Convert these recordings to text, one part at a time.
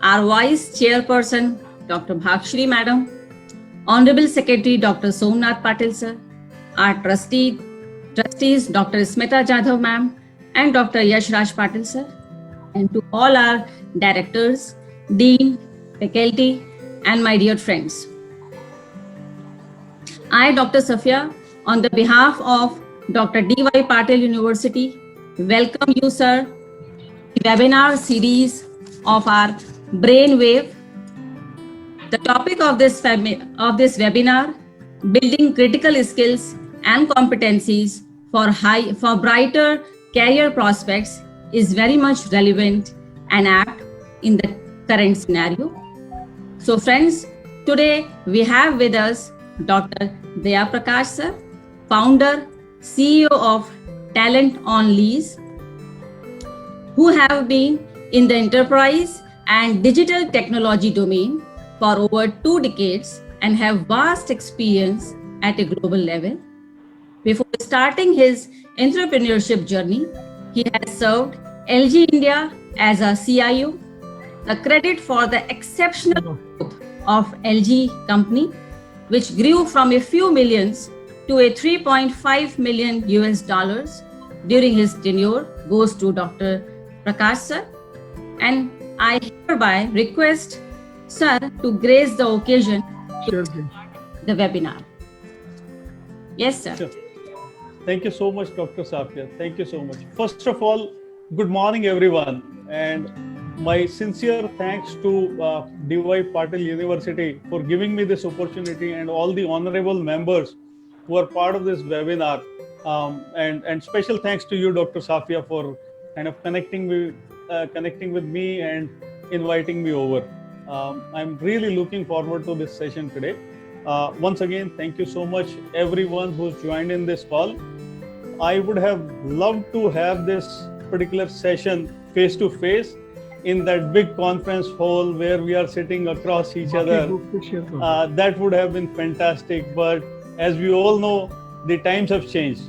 our Vice Chairperson, Dr. Bhakshri Madam, Honorable Secretary, Dr. Somnath Patil Sir, our trustees, Dr. Smita Jadhav Ma'am, and Dr. Yash Raj Patil Sir, and to all our directors, dean, faculty, and my dear friends. I, Dr. Safia, on the behalf of Dr. D.Y. Patil University, welcome you, sir, to the webinar series of our Brainwave. The topic of this webinar, building critical skills and competencies for brighter career prospects, is very much relevant and apt in the current scenario. So friends, today we have with us Dr. Daya Prakash sir, founder, CEO of Talent on Lease, who have been in the enterprise and digital technology domain for over 2 decades and have vast experience at a global level. Before starting his entrepreneurship journey, he has served LG India as a CIO. The credit for the exceptional growth of LG company, which grew from a few millions to a $3.5 million during his tenure, goes to Dr. Prakash sir. And I hereby request sir to grace the occasion to the webinar. Yes, sir. Sure. Thank you so much, Dr. Safia. Thank you so much. First of all, good morning, everyone. And my sincere thanks to D.Y. Patil University for giving me this opportunity, and all the honorable members who are part of this webinar. And special thanks to you, Dr. Safia, for kind of connecting with me and inviting me over. I'm really looking forward to this session today. Once again, thank you so much, everyone who's joined in this call. I would have loved to have this particular session face to face in that big conference hall where we are sitting across each other. That would have been fantastic. But as we all know, the times have changed.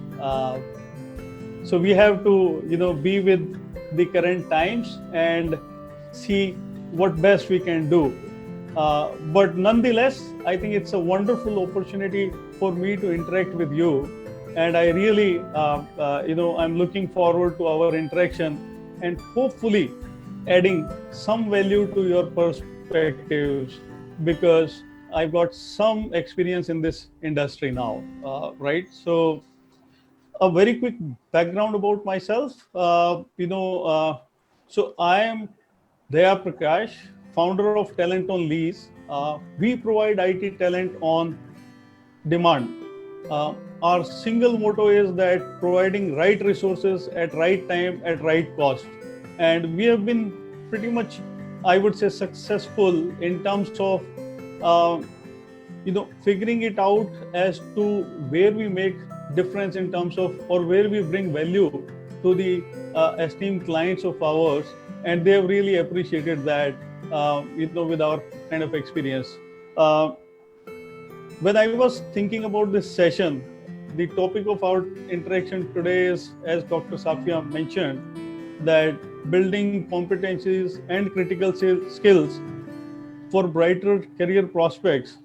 So we have to, be with the current times and see what best we can do. But nonetheless, I think it's a wonderful opportunity for me to interact with you. And I really, I'm looking forward to our interaction and hopefully adding some value to your perspectives, because I've got some experience in this industry now, right? So a very quick background about myself. So I am Daya Prakash, founder of Talent on Lease. We provide IT talent on demand. Our single motto is that providing right resources at right time at right cost. And we have been pretty much, I would say, successful in terms of, figuring it out as to where we make difference in terms of, or where we bring value to the esteemed clients of ours. And they have really appreciated that, with our kind of experience. When I was thinking about this session, the topic of our interaction today is, as Dr. Safia mentioned, that building competencies and critical skills for brighter career prospects.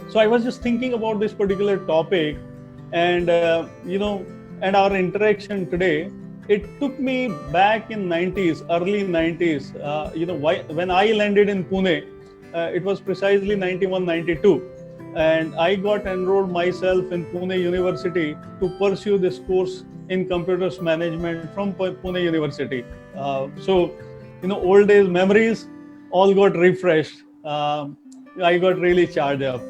So I was just thinking about this particular topic, and and our interaction today. It took me back in early 90s. When I landed in Pune, it was precisely 91, 92. And I got enrolled myself in Pune University to pursue this course in computers management from Pune University. So, old days memories all got refreshed. I got really charged up.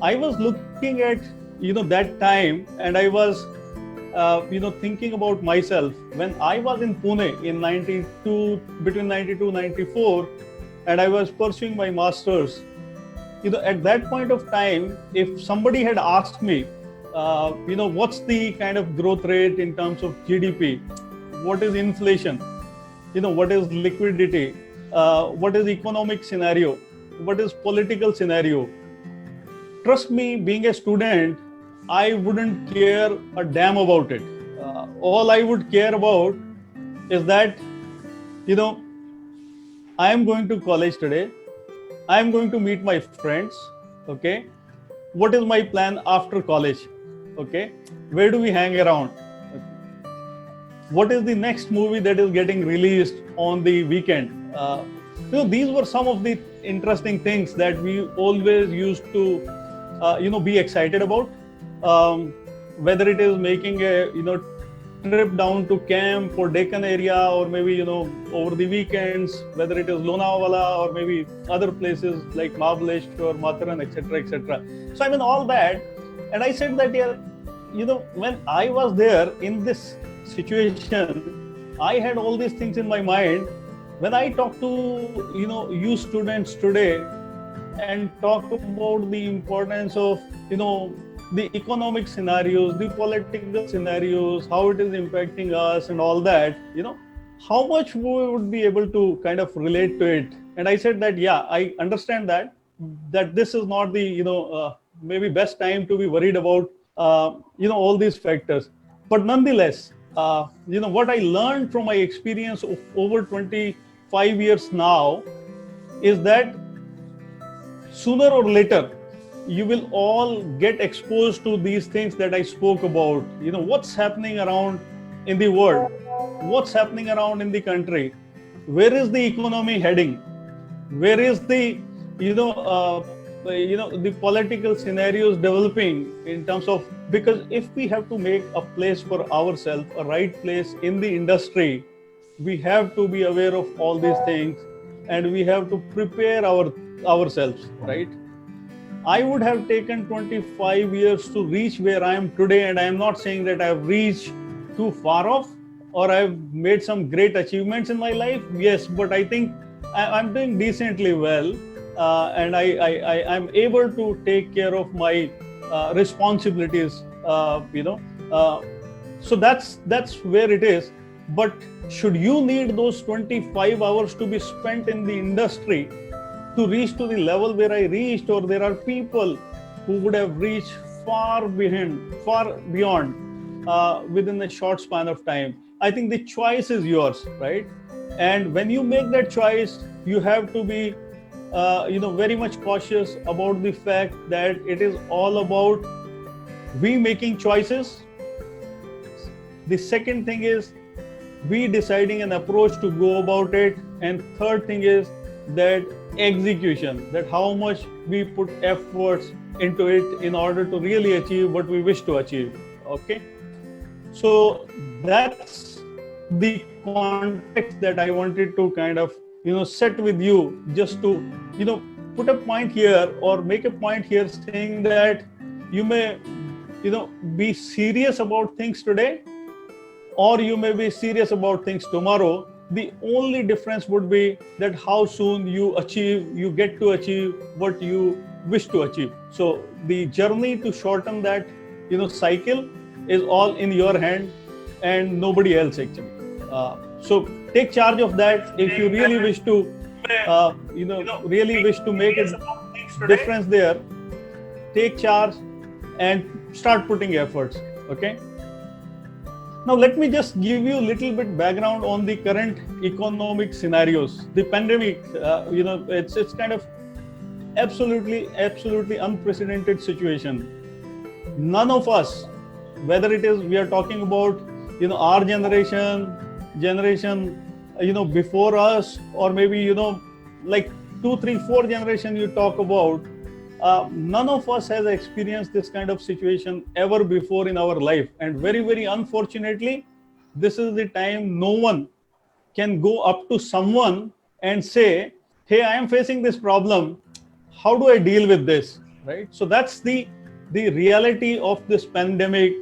I was looking at, that time, and I was, thinking about myself when I was in Pune in between 92, 94, and I was pursuing my master's. At that point of time, if somebody had asked me, what's the kind of growth rate in terms of GDP, what is inflation, what is liquidity, what is economic scenario, what is political scenario, trust me, being a student, I wouldn't care a damn about it. All I would care about is that, I am going to college today. I am going to meet my friends. Okay. What is my plan after college? Okay. Where do we hang around? What is the next movie that is getting released on the weekend? These were some of the interesting things that we always used to, be excited about. Whether it is making a, trip down to camp for Deccan area, or maybe, over the weekends, whether it is Lonavala or maybe other places like Mahabaleshwar, Matharan, etc., etc. So I mean all that, and I said that, yeah, when I was there in this situation, I had all these things in my mind. When I talk to you students today and talk about the importance of the economic scenarios, the political scenarios, how it is impacting us and all that, how much we would be able to kind of relate to it. And I said that, yeah, I understand that this is not the maybe best time to be worried about all these factors. But nonetheless, what I learned from my experience of over 25 years now is that sooner or later, you will all get exposed to these things that I spoke about. What's happening around in the world, what's happening around in the country, where is the economy heading, where is the the political scenarios developing in terms of, because if we have to make a place for ourselves, a right place in the industry, we have to be aware of all these things, and we have to prepare ourselves, right? I would have taken 25 years to reach where I am today, and I am not saying that I have reached too far off or I've made some great achievements in my life. Yes, but I think I'm doing decently well, and I'm able to take care of my responsibilities. So that's where it is. But should you need those 25 hours to be spent in the industry to reach to the level where I reached, or there are people who would have reached far beyond within a short span of time? I think the choice is yours, right? And when you make that choice, you have to be very much cautious about the fact that it is all about we making choices. The second thing is we deciding an approach to go about it, and third thing is that execution, that how much we put efforts into it in order to really achieve what we wish to achieve. Okay, so that's the context that I wanted to kind of set with you, just to put a point here or make a point here, saying that you may be serious about things today, or you may be serious about things tomorrow. The only difference would be that how soon you get to achieve what you wish to achieve. So the journey to shorten that cycle is all in your hand and nobody else actually. So take charge of that. If you really wish to really wish to make a difference there, take charge and start putting efforts. Okay. Now, let me just give you a little bit background on the current economic scenarios. The pandemic, it's kind of absolutely unprecedented situation. None of us, whether it is we are talking about our generation before us, or maybe like 2, 3, 4 generation you talk about, none of us has experienced this kind of situation ever before in our life. And very, very unfortunately, this is the time no one can go up to someone and say, hey, I am facing this problem. How do I deal with this? Right? So that's the reality of this pandemic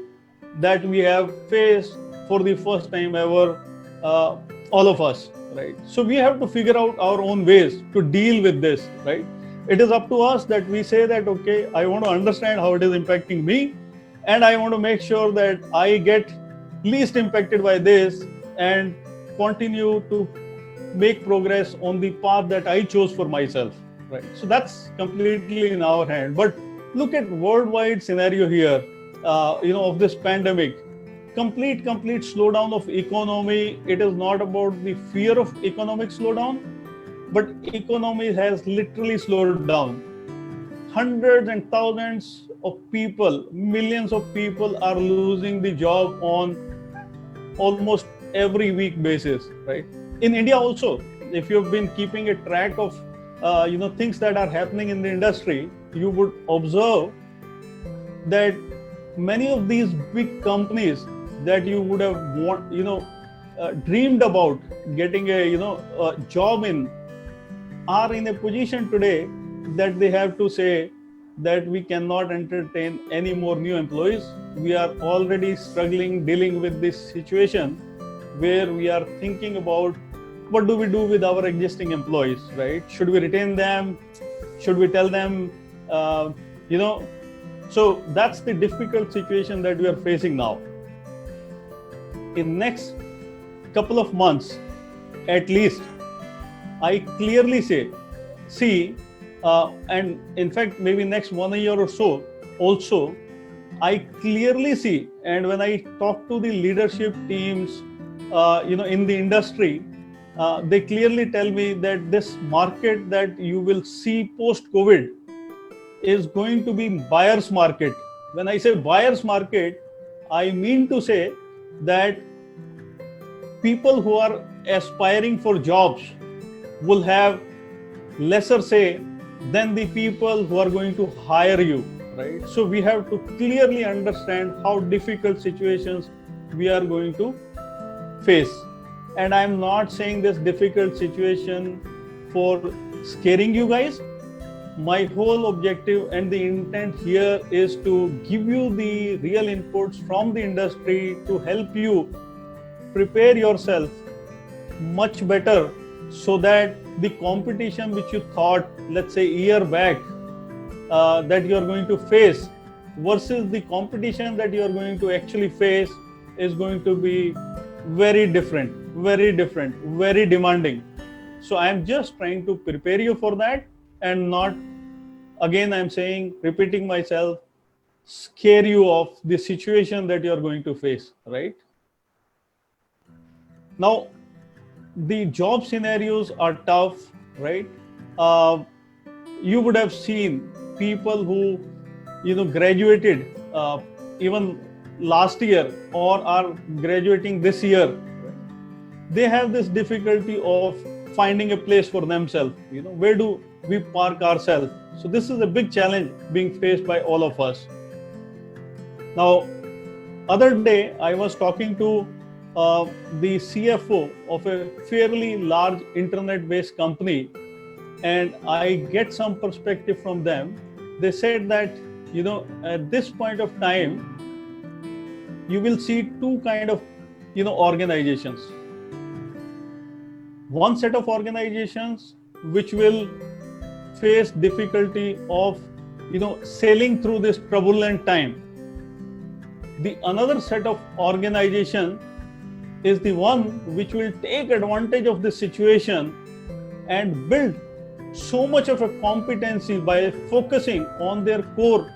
that we have faced for the first time ever, all of us. Right? So we have to figure out our own ways to deal with this. Right? It is up to us that we say that, okay, I want to understand how it is impacting me, and I want to make sure that I get least impacted by this and continue to make progress on the path that I chose for myself. Right. So that's completely in our hand. But look at worldwide scenario here, of this pandemic. Complete slowdown of economy. It is not about the fear of economic slowdown, but economy has literally slowed down. Hundreds and thousands of people, millions of people are losing the job on almost every week basis, right? In India also, if you've been keeping a track of things that are happening in the industry, you would observe that many of these big companies that you would have dreamed about getting a job in are in a position today that they have to say that we cannot entertain any more new employees. We are already struggling dealing with this situation where we are thinking about what do we do with our existing employees, right? Should we retain them? Should we tell them, So that's the difficult situation that we are facing now. In next couple of months, at least, I clearly see, and in fact, maybe next 1 year or so, also, I clearly see, and when I talk to the leadership teams, in the industry, they clearly tell me that this market that you will see post-COVID is going to be buyer's market. When I say buyer's market, I mean to say that people who are aspiring for jobs will have lesser say than the people who are going to hire you, right? So we have to clearly understand how difficult situations we are going to face. And I'm not saying this difficult situation for scaring you guys. My whole objective and the intent here is to give you the real inputs from the industry to help you prepare yourself much better so that the competition which you thought, let's say a year back, that you are going to face versus the competition that you are going to actually face is going to be very different, very demanding. So I'm just trying to prepare you for that and not, again, I'm saying, repeating myself, scare you of the situation that you are going to face, right? Now, the job scenarios are tough, right? You would have seen people who, graduated even last year or are graduating this year. They have this difficulty of finding a place for themselves. Where do we park ourselves? So this is a big challenge being faced by all of us. Now, other day I was talking to the CFO of a fairly large internet-based company, and I get some perspective from them. They said that, at this point of time, you will see two kind of, organizations. One set of organizations which will face difficulty of, sailing through this turbulent time. The another set of organization is the one which will take advantage of this situation and build so much of a competency by focusing on their core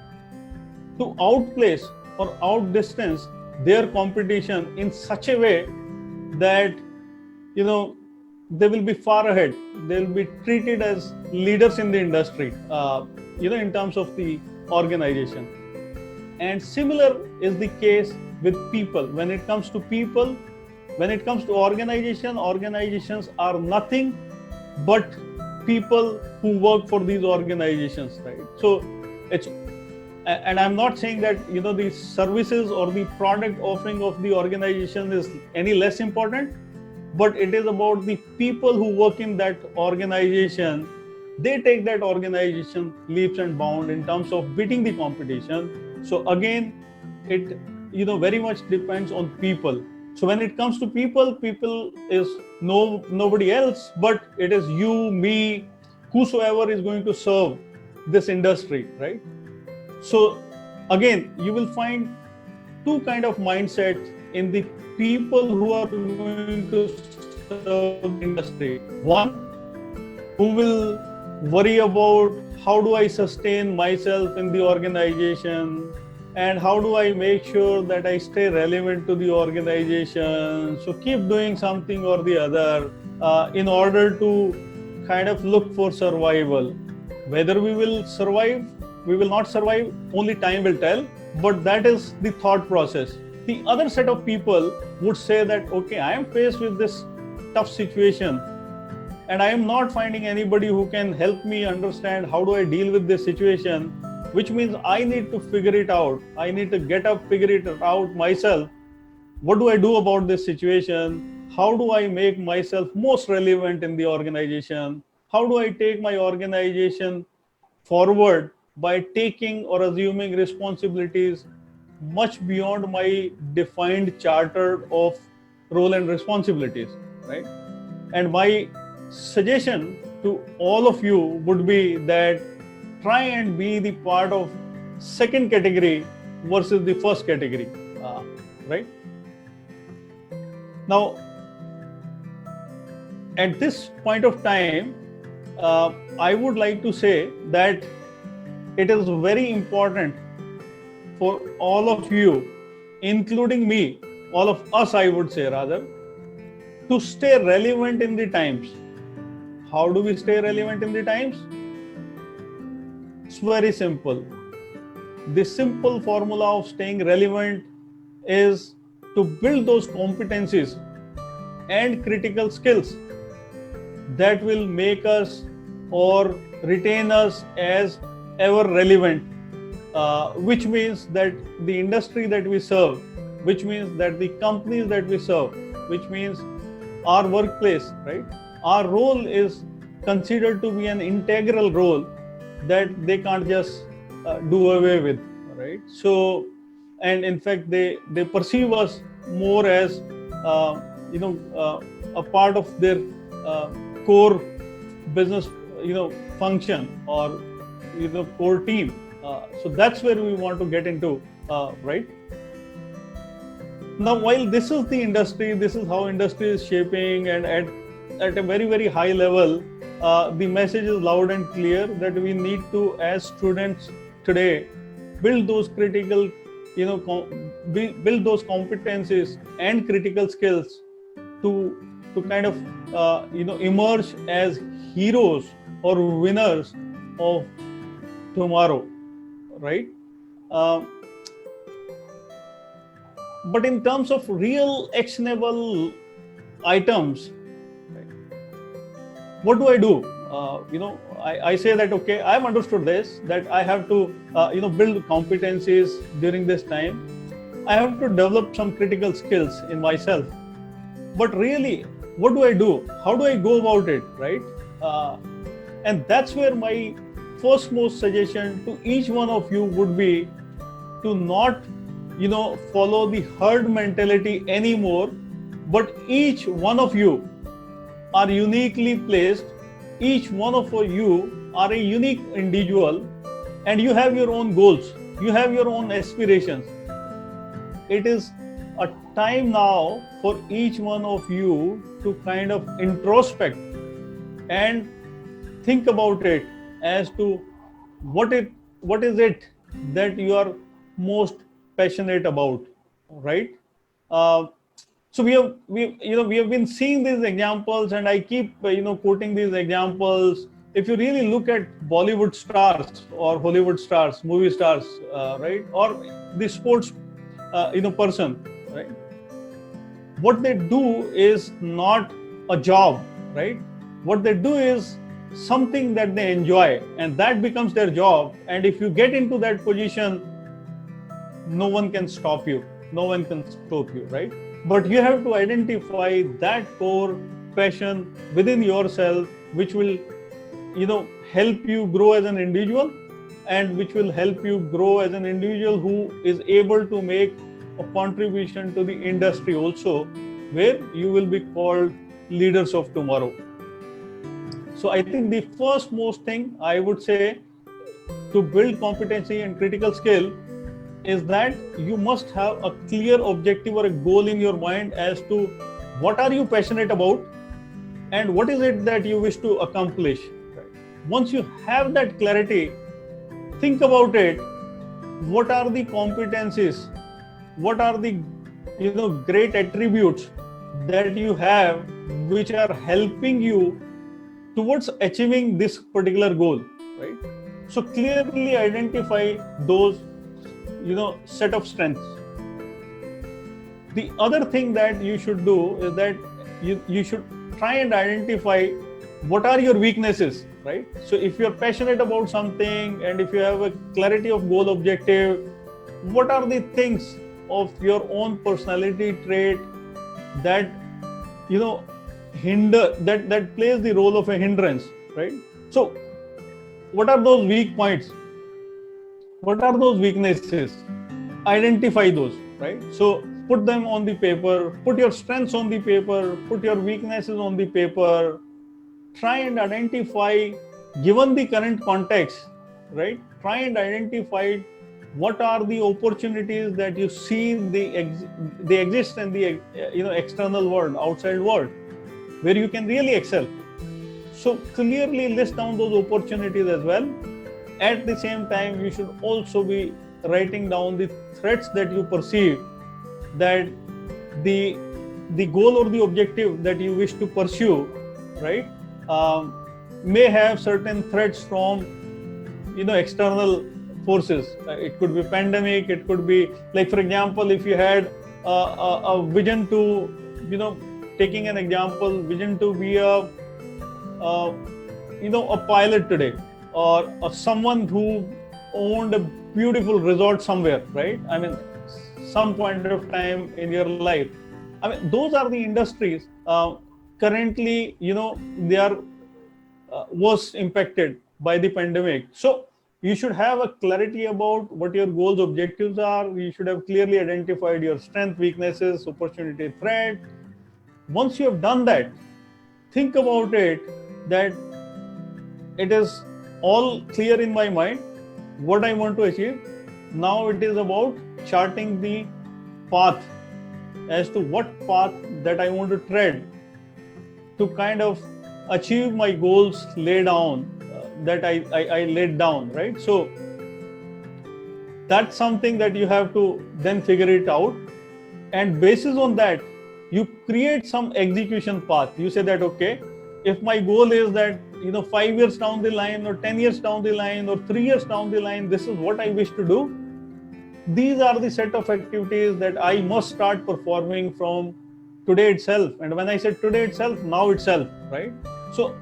to outplace or outdistance their competition in such a way that, they will be far ahead. They will be treated as leaders in the industry, in terms of the organization. And similar is the case with people. When it comes to people, when it comes to organizations are nothing but people who work for these organizations, right? So and I'm not saying that, the services or the product offering of the organization is any less important, but it is about the people who work in that organization. They take that organization leaps and bounds in terms of beating the competition. So again, it very much depends on people. So when it comes to people is nobody else, but it is you, me, whosoever is going to serve this industry, right? So again, you will find two kind of mindset in the people who are going to serve the industry. One who will worry about how do I sustain myself in the organization and how do I make sure that I stay relevant to the organization. So keep doing something or the other in order to kind of look for survival. Whether we will survive, we will not survive, only time will tell, but that is the thought process. The other set of people would say that, okay, I am faced with this tough situation and I am not finding anybody who can help me understand how do I deal with this situation, which means I need to figure it out. I need to get up, figure it out myself. What do I do about this situation? How do I make myself most relevant in the organization? How do I take my organization forward by taking or assuming responsibilities much beyond my defined charter of role and responsibilities, right? And my suggestion to all of you would be that try and be the part of second category versus the first category, right? Now, at this point of time, I would like to say that it is very important for all of you, including me, all of us, I would say rather, to stay relevant in the times. How do we stay relevant in the times? It's very simple. The simple formula of staying relevant is to build those competencies and critical skills that will make us or retain us as ever relevant, which means that the industry that we serve, which means that the companies that we serve, which means our workplace, right? Our role is considered to be an integral role that they can't just do away with, right? So, and in fact, they perceive us more as a part of their core business function or core team. So that's where we want to get into, right? Now, while this is the industry, this is how industry is shaping, and at a very, very high level, the message is loud and clear that we need to, as students today, build those critical, build those competencies and critical skills to kind of emerge as heroes or winners of tomorrow, right? But in terms of real actionable items, what do I do? I say that, okay, I've understood this, that I have to, build competencies during this time. I have to develop some critical skills in myself. But really, what do I do? How do I go about it, right? And that's where my first most suggestion to each one of you would be to not, follow the herd mentality anymore, but each one of you are uniquely placed. Each one of you are a unique individual, and you have your own goals. You have your own aspirations. It is a time now for each one of you to kind of introspect and think about it as to what is it that you are most passionate about, right? So we have been seeing these examples, and I keep quoting these examples. If you really look at Bollywood stars or Hollywood stars, movie stars, right, or the sports person, right, what they do is not a job, right? What they do is something that they enjoy, and that becomes their job. And if you get into that position, no one can stop you. No one can stop you, right? But you have to identify that core passion within yourself, which will, help you grow as an individual, and which will help you grow as an individual who is able to make a contribution to the industry also, where you will be called leaders of tomorrow. So I think the first most thing I would say to build competency and critical skill is that you must have a clear objective or a goal in your mind as to what are you passionate about and what is it that you wish to accomplish. Right? Once you have that clarity, think about it. What are the competencies? What are the great attributes that you have which are helping you towards achieving this particular goal, right? So clearly identify those, set of strengths. The other thing that you should do is that you should try and identify what are your weaknesses, right? So if you're passionate about something and if you have a clarity of goal objective, what are the things of your own personality trait that hinder, that plays the role of a hindrance, right? So what are those weak points? What are those weaknesses? Identify those, right? So put them on the paper, put your strengths on the paper, put your weaknesses on the paper. Try and identify, given the current context, right? Try and identify what are the opportunities that you see they exist in the external world, outside world, where you can really excel. So clearly list down those opportunities as well. At the same time, you should also be writing down the threats that you perceive, that the goal or the objective that you wish to pursue, right, may have certain threats from external forces. It could be pandemic, it could be, like, for example, if you had a vision to, taking an example, vision to be a pilot today, or someone who owned a beautiful resort somewhere, right? I mean, some point of time in your life. I mean, those are the industries currently, they are was impacted by the pandemic. So you should have a clarity about what your goals, objectives are. You should have clearly identified your strength, weaknesses, opportunity, threat. Once you have done that, think about it, that it is all clear in my mind what I want to achieve. Now it is about charting the path as to what path that I want to tread to kind of achieve my goals laid down, that I laid down, right? So that's something that you have to then figure it out, and basis on that you create some execution path. You say that, okay, if my goal is that 5 years down the line, or 10 years down the line, or 3 years down the line, this is what I wish to do. These are the set of activities that I must start performing from today itself. And when I said today itself, now itself, right? So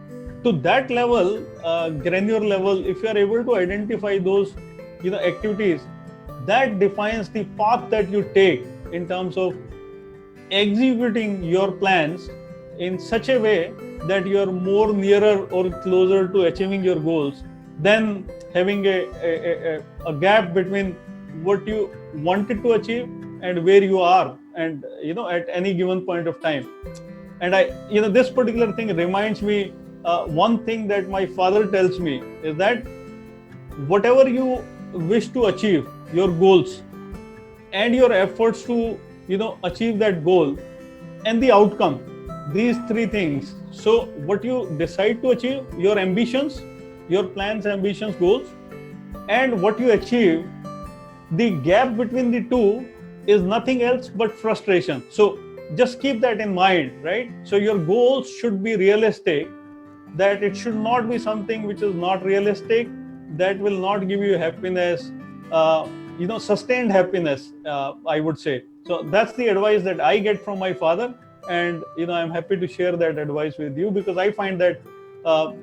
to that level, granular level, if you are able to identify those activities, that defines the path that you take in terms of executing your plans in such a way that you are more nearer or closer to achieving your goals than having a gap between what you wanted to achieve and where you are, and at any given point of time. And this particular thing reminds me, one thing that my father tells me is that whatever you wish to achieve, your goals and your efforts to achieve that goal, and the outcome, these three things. So what you decide to achieve, your ambitions, your plans, ambitions, goals, and what you achieve, the gap between the two is nothing else but frustration. So just keep that in mind, right? So your goals should be realistic, that it should not be something which is not realistic, that will not give you happiness, sustained happiness, I would say. So that's the advice that I get from my father, and I'm happy to share that advice with you, because I find that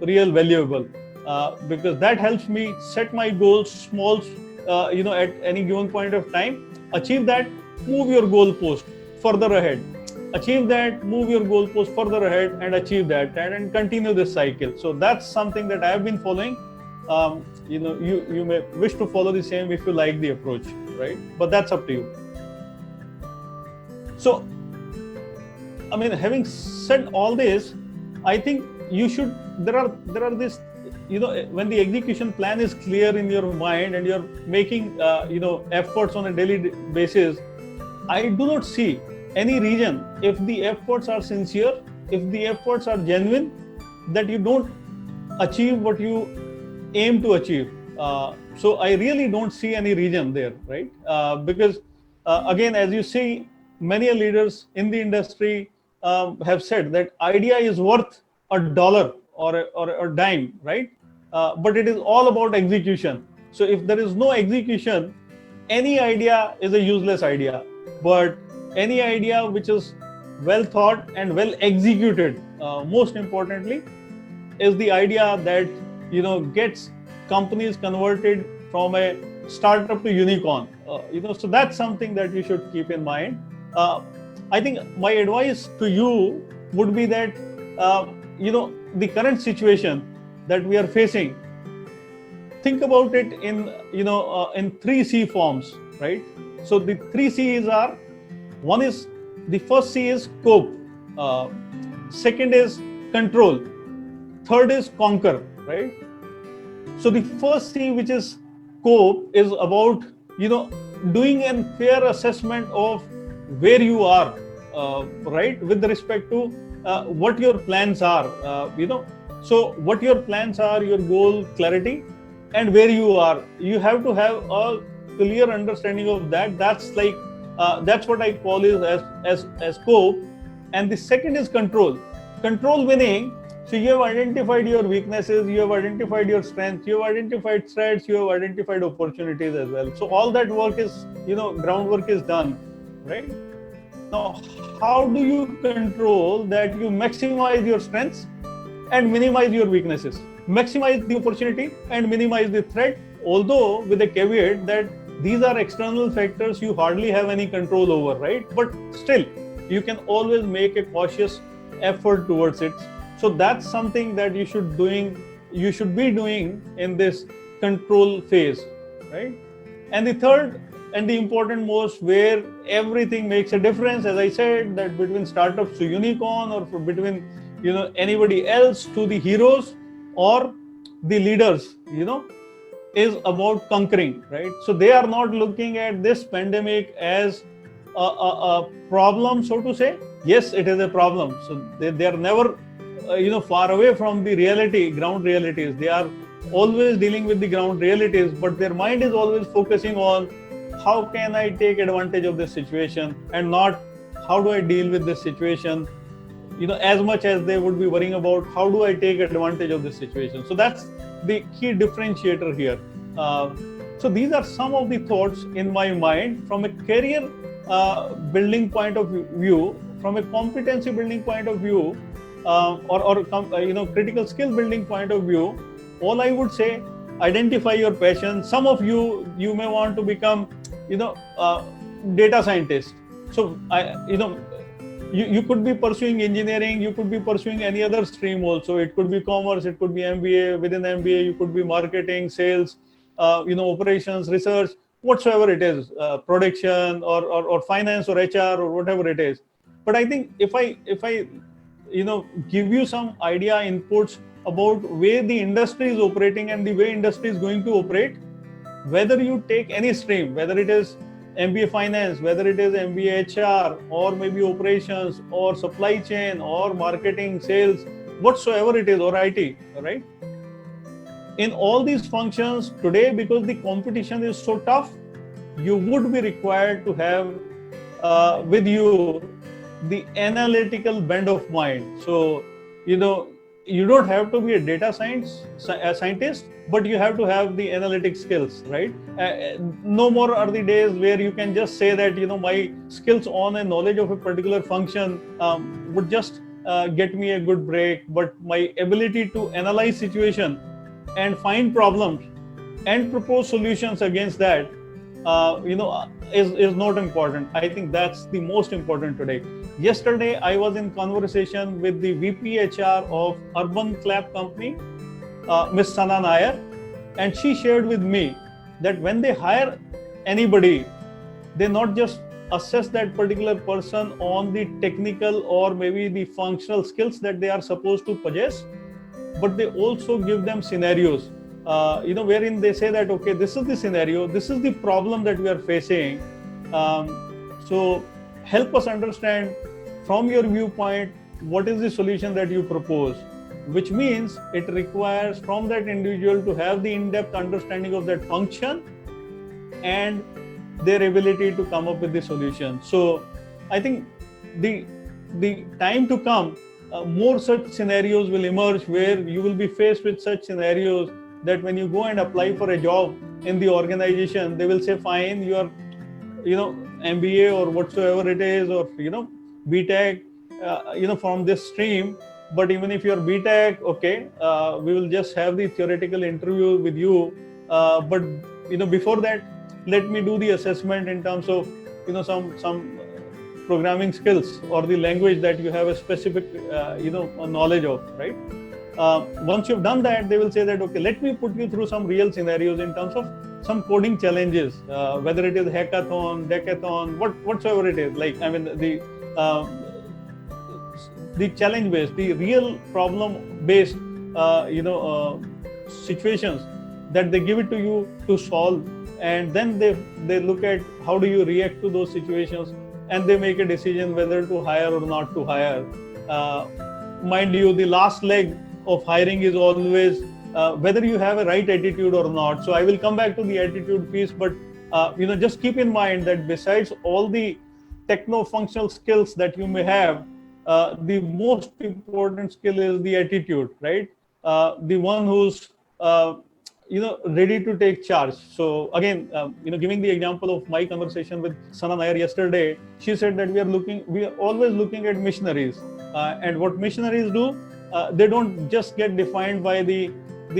real valuable, because that helps me set my goals small, at any given point of time, achieve that, move your goal post further ahead, achieve that, move your goal post further ahead, and achieve that, and continue this cycle. So that's something that I have been following. You may wish to follow the same if you like the approach, right? But that's up to you. So, I mean, having said all this, I think you should, there are this, when the execution plan is clear in your mind and you're making, efforts on a daily basis, I do not see any reason, if the efforts are sincere, if the efforts are genuine, that you don't achieve what you aim to achieve. So I really don't see any reason there, right? Because again, as you see, many leaders in the industry have said that idea is worth $1 or a dime, right? But it is all about execution. So if there is no execution, any idea is a useless idea. But any idea which is well thought and well executed, most importantly, is the idea that gets companies converted from a startup to unicorn. So that's something that you should keep in mind. uh, I think my advice to you would be that the current situation that we are facing, think about it in 3C forms, right? So the 3C's are: one is, the first C is cope, uh, second is control, third is conquer, right? So the first C, which is cope, is about doing a fair assessment of where you are, right, with respect to what your plans are. So what your plans are, your goal clarity, and where you are. You have to have a clear understanding of that. That's what I call is as cope. And the second is control. Control meaning, so you have identified your weaknesses, you have identified your strengths, you have identified threats, you have identified opportunities as well. So all that work is, groundwork is done, right? Now, how do you control that you maximize your strengths and minimize your weaknesses? Maximize the opportunity and minimize the threat, although with a caveat that these are external factors you hardly have any control over, right? But still, you can always make a cautious effort towards it. So that's something that you should be doing in this control phase, right? And the third and the important most, where everything makes a difference, as I said, that between startups to unicorn, or between anybody else to the heroes or the leaders, is about conquering, right? So they are not looking at this pandemic as a problem, so to say. Yes, it is a problem. So they are never far away from the reality, ground realities. They are always dealing with the ground realities, but their mind is always focusing on how can I take advantage of this situation, and not how do I deal with this situation, as much as they would be worrying about how do I take advantage of this situation. So that's the key differentiator here. So these are some of the thoughts in my mind from a career building point of view, from a competency building point of view, or critical skill building point of view. All I would say, identify your passion. Some of you may want to become data scientist. So you could be pursuing engineering, you could be pursuing any other stream also. It could be commerce, it could be MBA. Within MBA, you could be marketing, sales, operations, research, whatsoever it is, production or finance or HR or whatever it is. But I think if I give you some idea, inputs about where the industry is operating and the way industry is going to operate, whether you take any stream, whether it is MBA finance, whether it is MBA HR, or maybe operations or supply chain or marketing, sales, whatsoever it is, or IT, right? In all these functions today, because the competition is so tough, you would be required to have with you the analytical bend of mind. So, you don't have to be a data scientist, but you have to have the analytic skills, right? No more are the days where you can just say that, my skills on a knowledge of a particular function would just get me a good break, but my ability to analyze situation and find problems and propose solutions against that, is not important. I think that's the most important today. Yesterday, I was in conversation with the VP HR of Urban Clap Company, Ms. Sana Nair, and she shared with me that when they hire anybody, they not just assess that particular person on the technical or maybe the functional skills that they are supposed to possess, but they also give them scenarios, wherein they say that, okay, this is the scenario, this is the problem that we are facing. So help us understand from your viewpoint, what is the solution that you propose, which means it requires from that individual to have the in-depth understanding of that function and their ability to come up with the solution. So I think the time to come, more such scenarios will emerge where you will be faced with such scenarios that when you go and apply for a job in the organization, they will say, fine, you are, MBA or whatsoever it is, or, BTech, from this stream. But even if you're BTech, okay, we will just have the theoretical interview with you. But, before that, let me do the assessment in terms of, some programming skills or the language that you have a specific, knowledge of, right? Once you've done that, they will say that, okay, let me put you through some real scenarios in terms of some coding challenges, whether it is hackathon, decathlon, whatsoever it is. Like, I mean, the challenge based, the real problem based, situations that they give it to you to solve, and then they look at how do you react to those situations, and they make a decision whether to hire or not to hire. Mind you, the last leg of hiring is always whether you have a right attitude or not. So I will come back to the attitude piece, but just keep in mind that besides all the techno-functional skills that you may have, the most important skill is the attitude, right? The one who's ready to take charge. So again, giving the example of my conversation with Sana Nair yesterday, she said that we are always looking at missionaries, and what missionaries do, they don't just get defined by the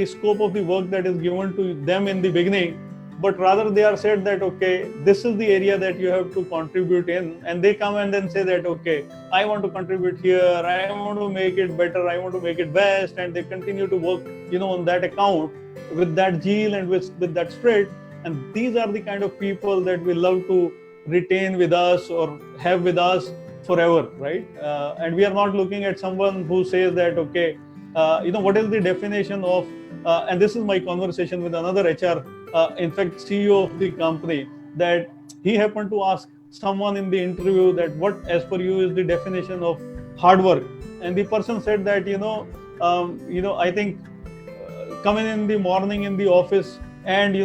scope of the work that is given to them in the beginning, but rather they are said that, okay, this is the area that you have to contribute in, and they come and then say that, okay, I want to contribute here, I want to make it better, I want to make it best, and they continue to work, on that account with that zeal and with that spirit. And these are the kind of people that we love to retain with us or have with us forever, right? And we are not looking at someone who says that, okay, what is the definition of, and this is my conversation with another HR, in fact, CEO of the company, that he happened to ask someone in the interview that what, as per you, is the definition of hard work? And the person said that, I think coming in the morning in the office and,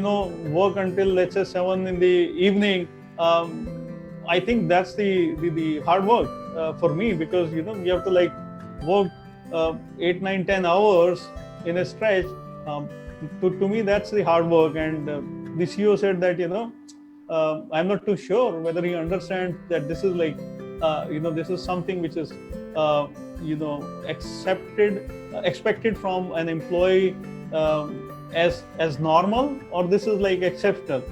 work until, let's say, 7 in the evening, I think that's the hard work for me, because, you have to like work 8, 9, 10 hours in a stretch. To me, that's the hard work. And the CEO said that, I'm not too sure whether he understands that this is like, this is something which is, expected from an employee as normal, or this is like exceptional.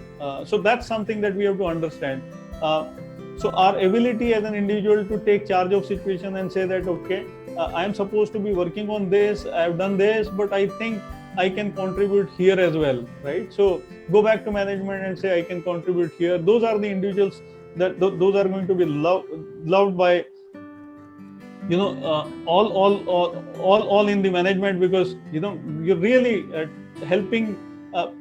So that's something that we have to understand. So our ability as an individual to take charge of situation and say that, okay, I am supposed to be working on this, I have done this, but I think I can contribute here as well, right? So go back to management and say I can contribute here. Those are the individuals that those are going to be loved by, all in the management, because you're really helping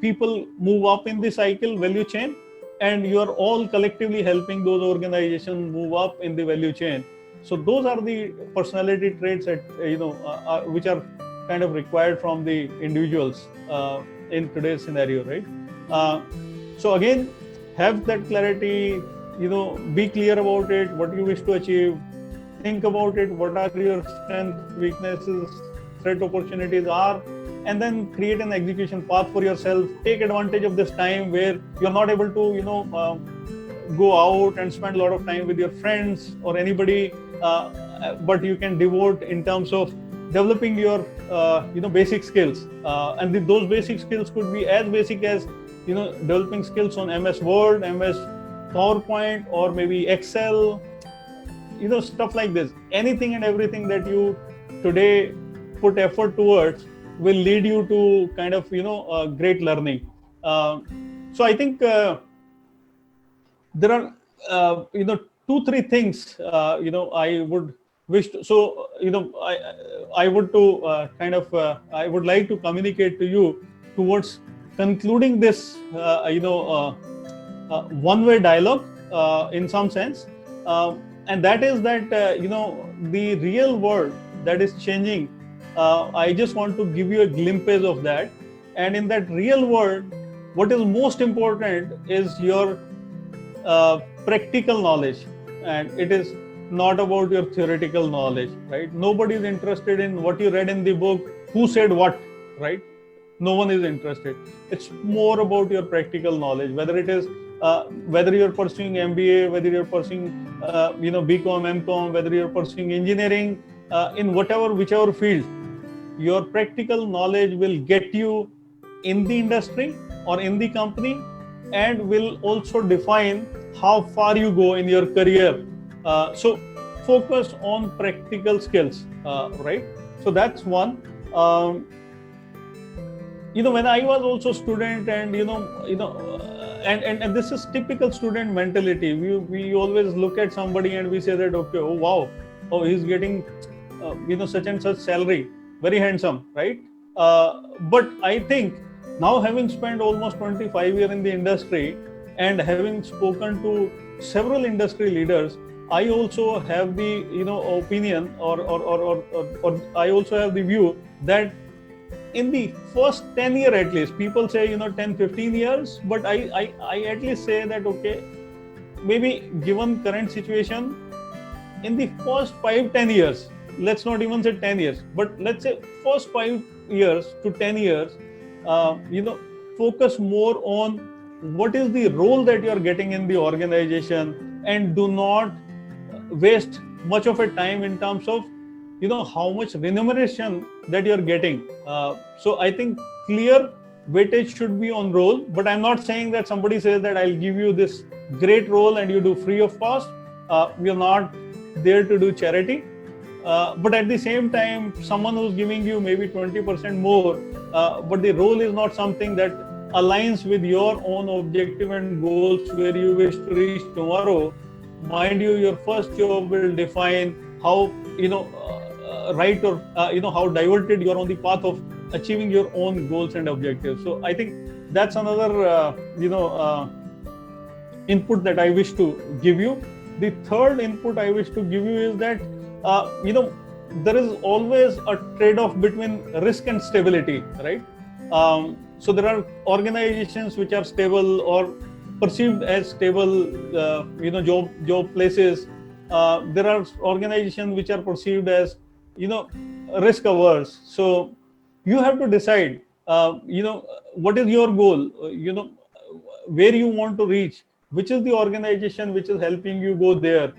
people move up in the cycle value chain, and you are all collectively helping those organizations move up in the value chain. So those are the personality traits that which are kind of required from the individuals in today's scenario, right? So again, have that clarity, be clear about it, what you wish to achieve, think about it, what are your strengths, weaknesses, threat opportunities are, and then create an execution path for yourself. Take advantage of this time where you're not able to, go out and spend a lot of time with your friends or anybody, but you can devote in terms of developing your, basic skills. And those basic skills could be as basic as, developing skills on MS Word, MS PowerPoint, or maybe Excel, stuff like this. Anything and everything that you today put effort towards will lead you to kind of, great learning. So I think there are, 2-3 things, I would wish to, so, I would to kind of, I would like to communicate to you towards concluding this, one-way dialogue in some sense. And that is that, the real world that is changing, I just want to give you a glimpse of that. And in that real world, what is most important is your practical knowledge. And it is not about your theoretical knowledge, right? Nobody is interested in what you read in the book, who said what, right? No one is interested. It's more about your practical knowledge, whether it is whether you're pursuing MBA, whether you're pursuing BCom, MCom, whether you're pursuing engineering, in whichever field, your practical knowledge will get you in the industry or in the company, and will also define how far you go in your career. So focus on practical skills, right? So that's one. When I was also student, and and this is typical student mentality. We always look at somebody and we say that, okay, oh wow, oh, he's getting such and such salary, very handsome, right? But I think now, having spent almost 25 years in the industry and having spoken to several industry leaders, I also have the opinion, or I also have the view that in the first 10 years at least, people say 10-15 years, but I at least say that, okay, maybe given current situation, in the first 5-10 years, let's not even say 10 years, but let's say first 5 years to 10 years, focus more on what is the role that you are getting in the organization, and do not waste much of a time in terms of how much remuneration that you're getting. So I think clear weightage should be on role, but I'm not saying that somebody says that I'll give you this great role and you do free of cost. We are not there to do charity, but at the same time, someone who's giving you maybe 20% more, but the role is not something that aligns with your own objective and goals where you wish to reach tomorrow. Mind you, your first job will define how right or how diverted you are on the path of achieving your own goals and objectives. So I think that's another input that I wish to give you. The third input I wish to give you is that there is always a trade-off between risk and stability, right? So there are organizations which are stable or perceived as stable, job places. There are organizations which are perceived as risk averse. So you have to decide what is your goal, where you want to reach, which is the organization which is helping you go there,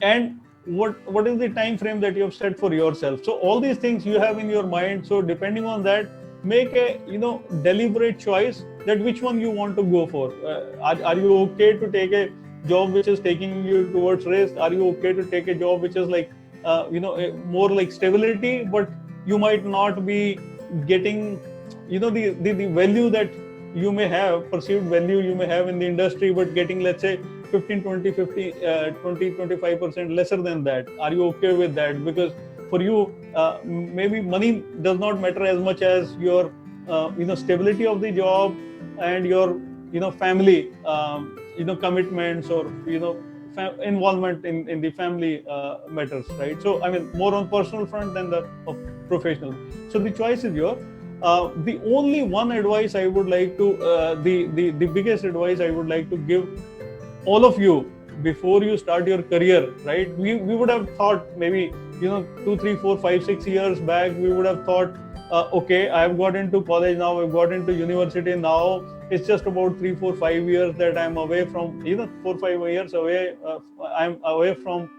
and what is the time frame that you have set for yourself. So all these things you have in your mind. So depending on that, make a deliberate choice that which one you want to go for. Are you okay to take a job which is taking you towards risk? Are you okay to take a job which is like more like stability, but you might not be getting the value that you may have, perceived value you may have in the industry, but getting, let's say, 15, 20, 50, 20, 25% lesser than that? Are you okay with that? Because for you, maybe money does not matter as much as your stability of the job and your family commitments, or involvement in the family matters, right? So I mean, more on personal front than the professional. So the choice is yours. The only one advice I would like to the biggest advice I would like to give all of you before you start your career, right? We would have thought maybe 2, 3, 4, 5, 6 years back, we would have thought, okay, I've got into college now, I've got into university now, it's just about 3, 4, 5 years that I'm away from 4, 5 years away, I'm away from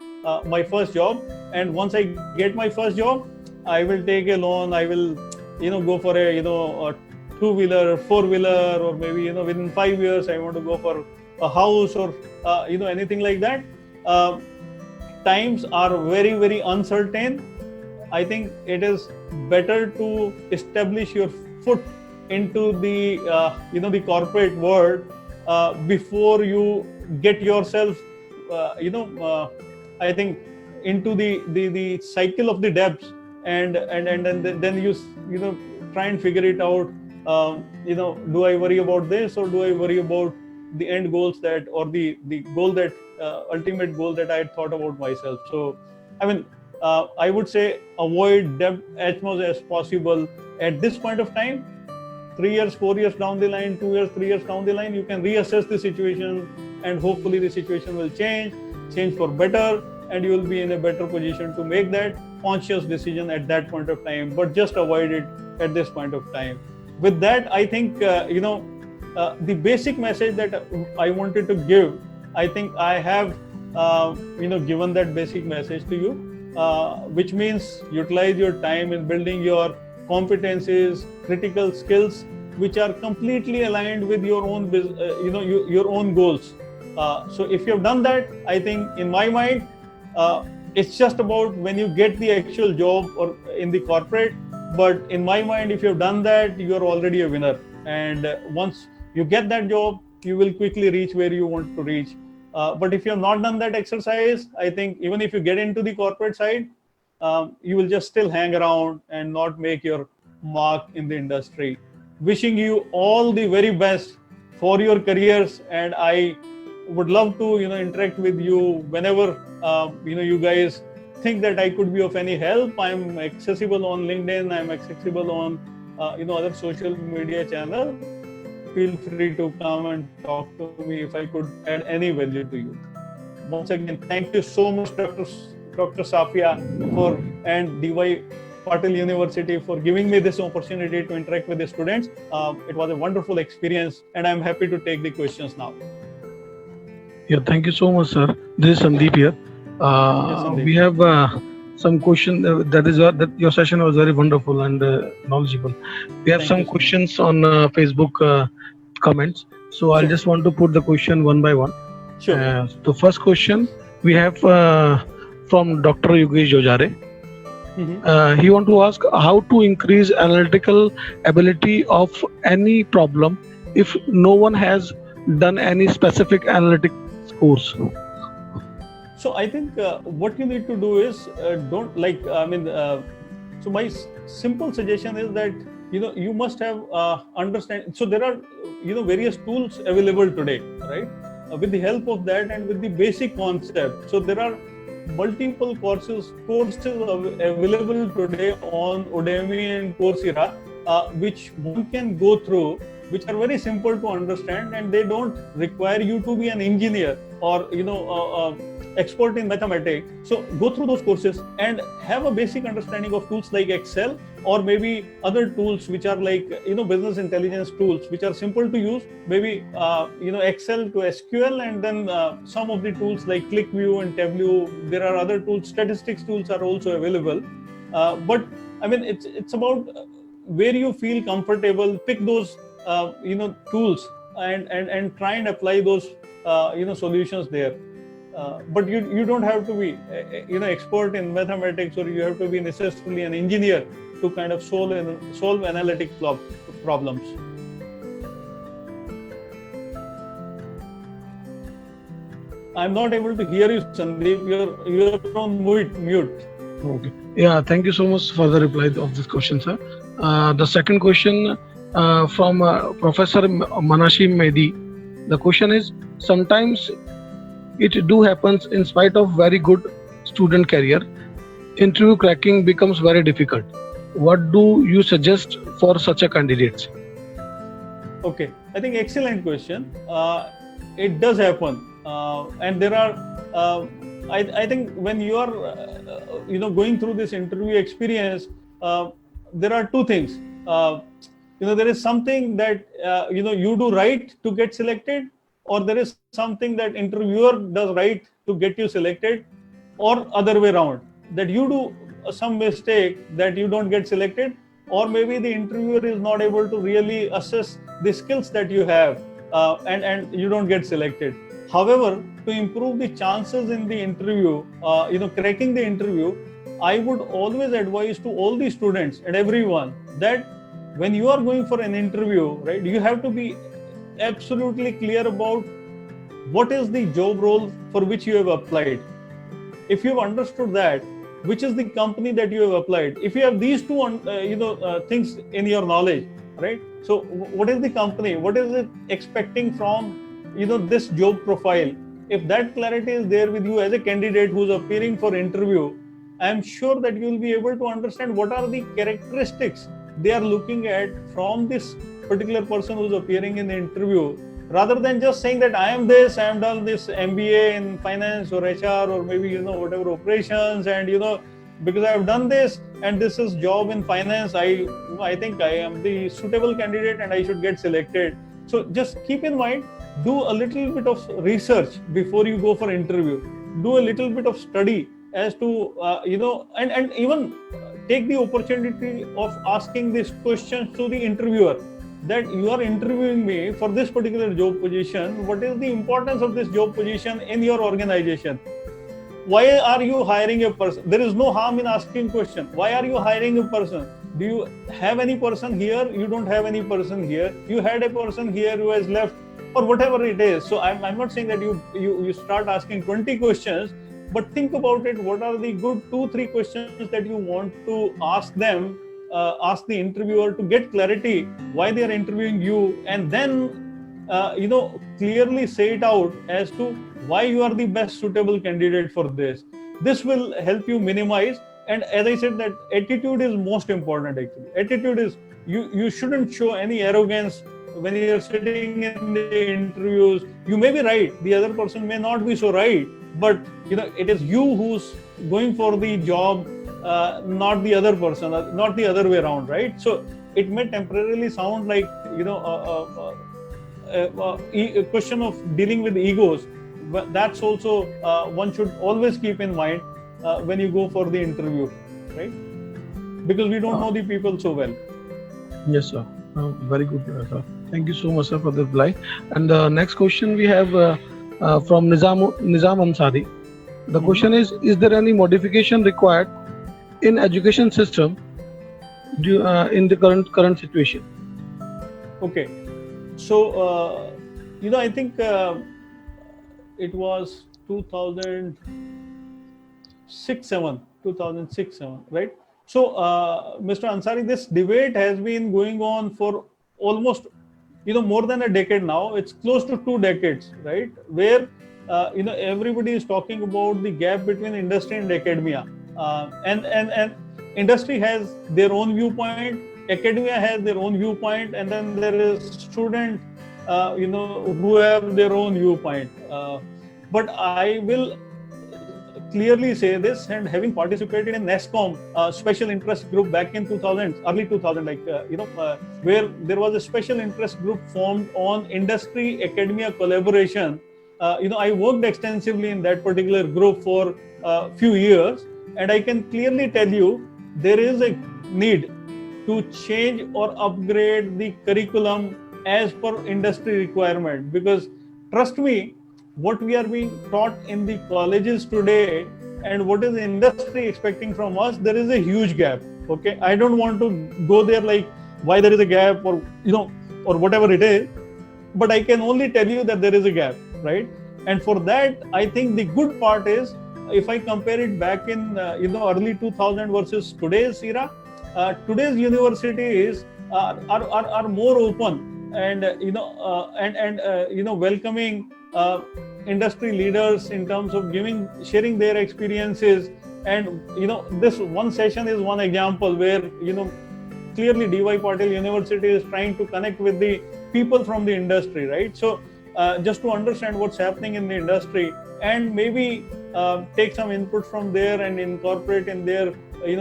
my first job, and once I get my first job, I will take a loan, I will go for a a two-wheeler, four-wheeler, or maybe within 5 years I want to go for a house, or anything like that. Times are very, very uncertain. I think it is better to establish your foot into the the corporate world before you get yourself I think into the cycle of the debts, and then you try and figure it out. Do I worry about this, or do I worry about the end goals that, or the goal that ultimate goal that I had thought about myself? So I mean, I would say avoid debt as much as possible at this point of time. 3 years, 4 years down the line, 2 years, 3 years down the line, you can reassess the situation, and hopefully the situation will change for better. and you will be in a better position to make that conscious decision at that point of time, but just avoid it at this point of time. With that, I think the basic message that I wanted to give, I think I have given that basic message to you, which means utilize your time in building your competencies, critical skills, which are completely aligned with your own your own goals. So if you have done that, I think in my mind, it's just about when you get the actual job or in the corporate. But in my mind, if you have done that, you are already a winner. And once you get that job, you will quickly reach where you want to reach. But if you have not done that exercise, I think even if you get into the corporate side, you will just still hang around and not make your mark in the industry. Wishing you all the very best for your careers, and I would love to interact with you whenever you guys think that I could be of any help. I'm accessible on LinkedIn. I'm accessible on other social media channels. Feel free to come and talk to me if I could add any value to you. Once again, thank you so much, Dr. Safia, and DY Patil University for giving me this opportunity to interact with the students. It was a wonderful experience, and I'm happy to take the questions now. Yeah, thank you so much, sir. This is Sandeep here. Yes, Sandeep. We have some question that your session was very wonderful and knowledgeable. We have Thank some you so much. questions on Facebook comments. So I'll Sure. just want to put the question one by one. Sure. The first question we have from Dr. Yogesh Jojare. He want to ask how to increase analytical ability of any problem if no one has done any specific analytic course. So I think what you need to do is don't like. So my simple suggestion is that you must have understand. So there are various tools available today, right? With the help of that and with the basic concept. So there are multiple courses available today on Udemy and Coursera, which one can go through, which are very simple to understand, and they don't require you to be an engineer or expert in mathematics. So go through those courses and have a basic understanding of tools like Excel, or maybe other tools which are like business intelligence tools, which are simple to use. Maybe Excel to SQL, and then some of the tools like ClickView and Tableau. There are other tools. Statistics tools are also available. But I mean, it's about where you feel comfortable. Pick those tools and try and apply those solutions there. But you don't have to be expert in mathematics, or you have to be necessarily an engineer to kind of solve analytic problems. I'm not able to hear you, Sandeep. You're on mute. Okay. Yeah, thank you so much for the reply of this question, sir. The second question from Professor Manashi Mehdi. The question is, sometimes it do happens in spite of very good student career, interview cracking becomes very difficult. What do you suggest for such a candidates? Okay, I think excellent question. It does happen, and there are. I think when you are, going through this interview experience, there are two things. There is something that you do right to get selected, or there is something that interviewer does right to get you selected, or other way around, that you do some mistake that you don't get selected, or maybe the interviewer is not able to really assess the skills that you have, and you don't get selected. However, to improve the chances in the interview, cracking the interview, I would always advise to all the students and everyone that when you are going for an interview, right, you have to be absolutely clear about what is the job role for which you have applied. If you have understood that, which is the company that you have applied, if you have these two things in your knowledge, right? So what is the company, what is it expecting from this job profile? If that clarity is there with you as a candidate who's appearing for interview, I am sure that you will be able to understand what are the characteristics they are looking at from this particular person who's appearing in the interview, rather than just saying that I am this, I am done this MBA in finance or HR or maybe whatever operations, and because I have done this and this is job in finance, I think I am the suitable candidate and I should get selected. So just keep in mind, do a little bit of research before you go for interview. Do a little bit of study as to and even take the opportunity of asking these questions to the interviewer, that you are interviewing me for this particular job position. What is the importance of this job position in your organization? Why are you hiring a person? There is no harm in asking question. Why are you hiring a person? Do you have any person here? You don't have any person here. You had a person here who has left, or whatever it is. So I'm not saying that you start asking 20 questions, but think about it. What are the good 2-3 questions that you want to ask them, ask the interviewer, to get clarity why they are interviewing you, and then clearly say it out as to why you are the best suitable candidate for this. This will help you minimize. And as I said, that attitude is most important. Actually, attitude is, you shouldn't show any arrogance when you're sitting in the interviews. You may be right, the other person may not be so right, but it is you who's going for the job, not the other person, not the other way around, right? So it may temporarily sound like a question of dealing with egos, but that's also one should always keep in mind when you go for the interview, right? Because we don't know the people so well. Yes, sir. Very good, sir. Thank you so much, sir, for the reply. And the next question we have from Nizam Ansari. The question is there any modification required in education system in the current situation? Okay. So, I think it was 2006-7, right? So, Mr. Ansari, this debate has been going on for almost, more than a decade now. It's close to 2 decades, right? Where, everybody is talking about the gap between industry and academia. And industry has their own viewpoint, academia has their own viewpoint, and then there is student, who have their own viewpoint. But I will clearly say this, and having participated in NASCOM special interest group back in 2000, early 2000, where there was a special interest group formed on industry academia collaboration. I worked extensively in that particular group for a few years, and I can clearly tell you there is a need to change or upgrade the curriculum as per industry requirement. Because trust me, what we are being taught in the colleges today and what is the industry expecting from us, there is a huge gap. Okay, I don't want to go there like why there is a gap or or whatever it is, but I can only tell you that there is a gap, right? And for that, I think the good part is, if I compare it back in early 2000 versus today's era, today's universities are more open and welcoming industry leaders in terms of sharing their experiences. And this one session is one example where clearly DY Patil University is trying to connect with the people from the industry, right? So just to understand what's happening in the industry and maybe take some input from there and incorporate in their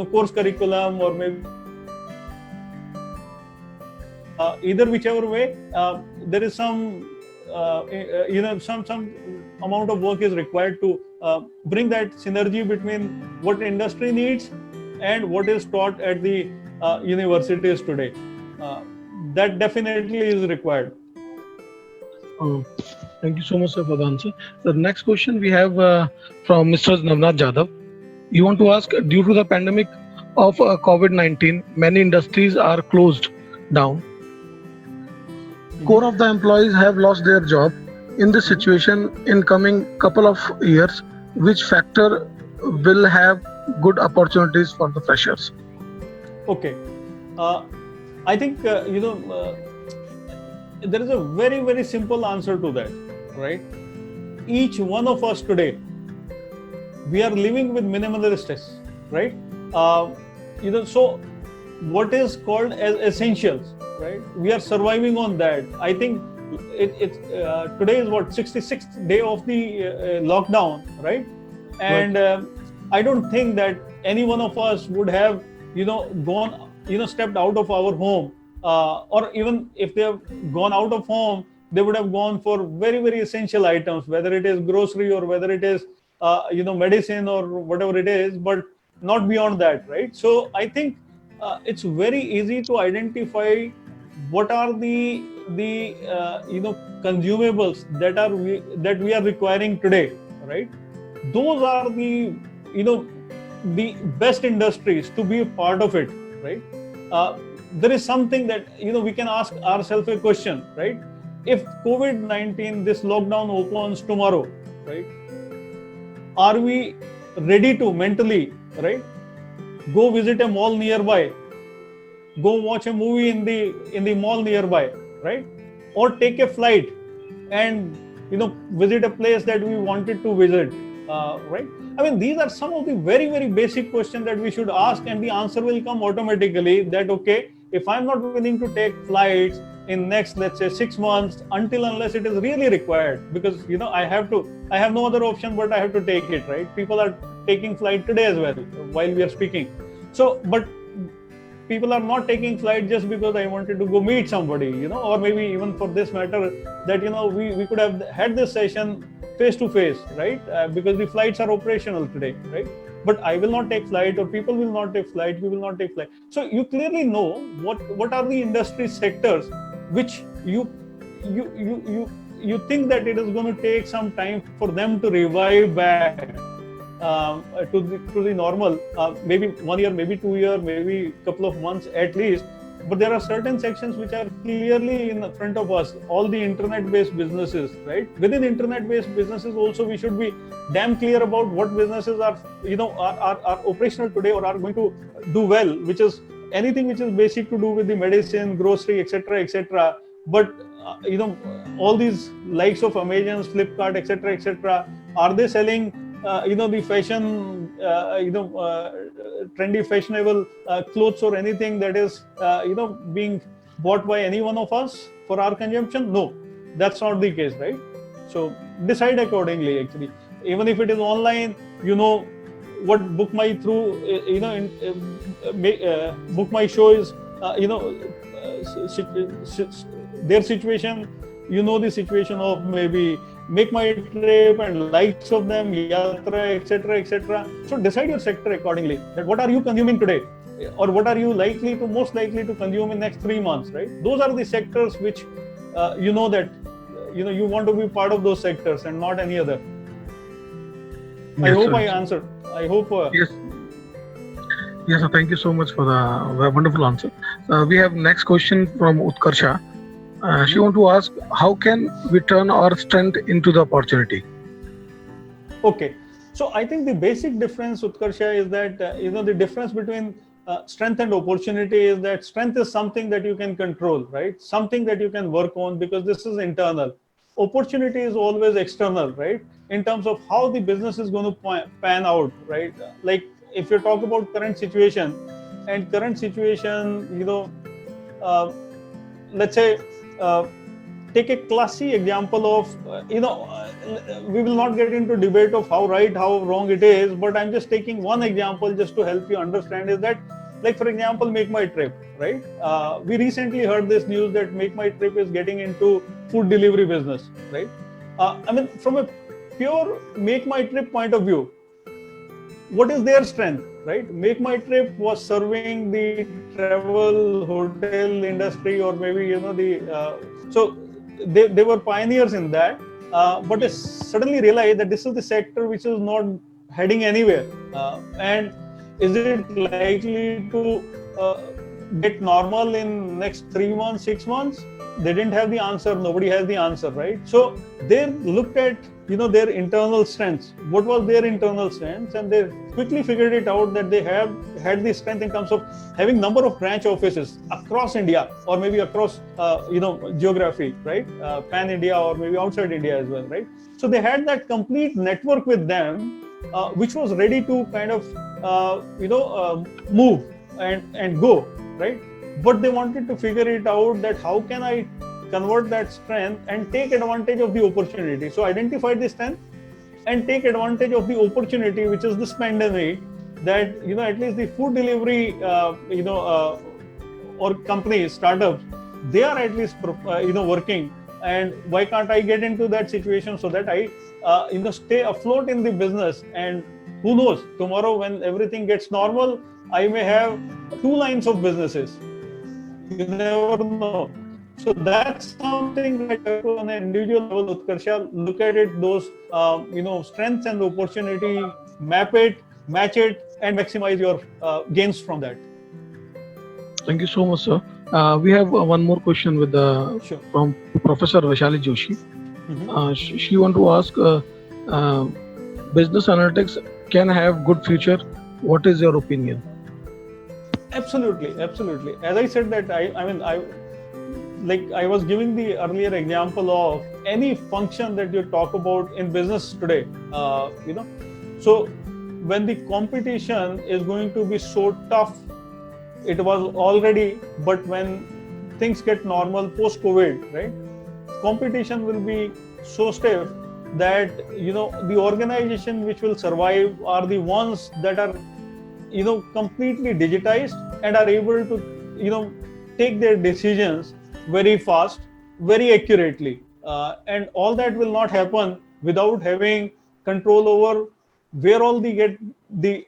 course curriculum, or maybe either whichever way, there is some some amount of work is required to bring that synergy between what industry needs and what is taught at the universities today. That definitely is required. Thank you so much, sir, for the answer. The next question we have from Mr. Navnath Jadhav. You want to ask, due to the pandemic of COVID-19, many industries are closed down. Core of the employees have lost their job. In this situation, in coming couple of years, which factor will have good opportunities for the freshers? Okay, I think there is a very, very simple answer to that, right? Each one of us today, we are living with minimal stress, right? So what is called as essentials, right? We are surviving on that. I think today is what, 66th day of the lockdown, right? And I don't think that any one of us would have gone, stepped out of our home, or even if they have gone out of home, they would have gone for very, very essential items, whether it is grocery or whether it is medicine or whatever it is, but not beyond that, right? So I think it's very easy to identify what are the consumables that we are requiring today, right? Those are the the best industries to be a part of it, right? There is something that we can ask ourselves a question, right? If COVID-19, this lockdown opens tomorrow, right? Are we ready to mentally, right, go visit a mall nearby, go watch a movie in the mall nearby, right? Or take a flight and visit a place that we wanted to visit, right? I mean, these are some of the very, very basic questions that we should ask, and the answer will come automatically that, okay, if I'm not willing to take flights in next, let's say, 6 months, unless it is really required, because I have no other option but I have to take it, right? People are taking flight today as well while we are speaking. So, but people are not taking flight just because I wanted to go meet somebody, or maybe even for this matter that we could have had this session face to face, right? Because the flights are operational today, right? But I will not take flight, or people will not take flight, we will not take flight. So you clearly know what are the industry sectors which you think that it is going to take some time for them to revive back to the normal, maybe 1 year, maybe 2 years, maybe a couple of months at least. But there are certain sections which are clearly in front of us, all the internet-based businesses, right? Within internet-based businesses also, we should be damn clear about what businesses are operational today or are going to do well, which is anything which is basic to do with the medicine, grocery, etc. But all these likes of Amazon, Flipkart, etc, are they selling the fashion, trendy, fashionable clothes or anything that is, being bought by any one of us for our consumption? No, that's not the case, right? So decide accordingly. Actually, even if it is online, what Book My through, Book My show is, their situation. The situation of maybe Make My Trip and likes of them, Yatra, etc. So decide your sector accordingly. That what are you consuming today, or what are you most likely to consume in next 3 months, right? Those are the sectors which that you want to be part of those sectors and not any other. Yes, I hope sir. I answered. I hope. Yes. Yes, sir. Thank you so much for the wonderful answer. We have next question from Utkarsha. She want to ask, how can we turn our strength into the opportunity? Okay, so I think the basic difference, Utkarsha, is that the difference between strength and opportunity is that strength is something that you can control, right? Something that you can work on, because this is internal. Opportunity is always external, right? In terms of how the business is going to pan out, right? Like if you talk about current situation, let's say, take a classic example of, we will not get into debate of how right, how wrong it is, but I'm just taking one example just to help you understand, is that, like for example, Make My Trip, right? We recently heard this news that Make My Trip is getting into food delivery business, right? I mean, from a pure Make My Trip point of view, what is their strength, right? Make My Trip was serving the travel hotel industry, or maybe so they were pioneers in that, but they suddenly realized that this is the sector which is not heading anywhere, and is it likely to get normal in next 3 months, 6 months? They didn't have the answer. Nobody has the answer, right? So they looked at their internal strengths. What was their internal strengths? And they quickly figured it out that they have had the strength in terms of having number of branch offices across India, or maybe across geography, right? Pan India, or maybe outside India as well, right? So they had that complete network with them, which was ready to kind of move and go, right? But they wanted to figure it out that how can I convert that strength and take advantage of the opportunity. So identify the strength and take advantage of the opportunity, which is this pandemic, that at least the food delivery or companies, startups, they are at least working. And why can't I get into that situation so that I stay afloat in the business? And who knows, tomorrow when everything gets normal, I may have 2 lines of businesses. You never know. So that's something that on an individual level, Utkarsha, look at it, those strengths and opportunity, map it, match it, and maximize your gains from that. Thank you so much, sir. We have one more question with Sure. from Professor Vaishali Joshi. Mhm. She want to ask, business analytics can have good future. What is your opinion? Absolutely. As I said that I was giving the earlier example of any function that you talk about in business today. So when the competition is going to be so tough, it was already, but when things get normal post-COVID, right? Competition will be so stiff that the organization which will survive are the ones that are completely digitized and are able to take their decisions very fast, very accurately, and all that will not happen without having control over where all they get the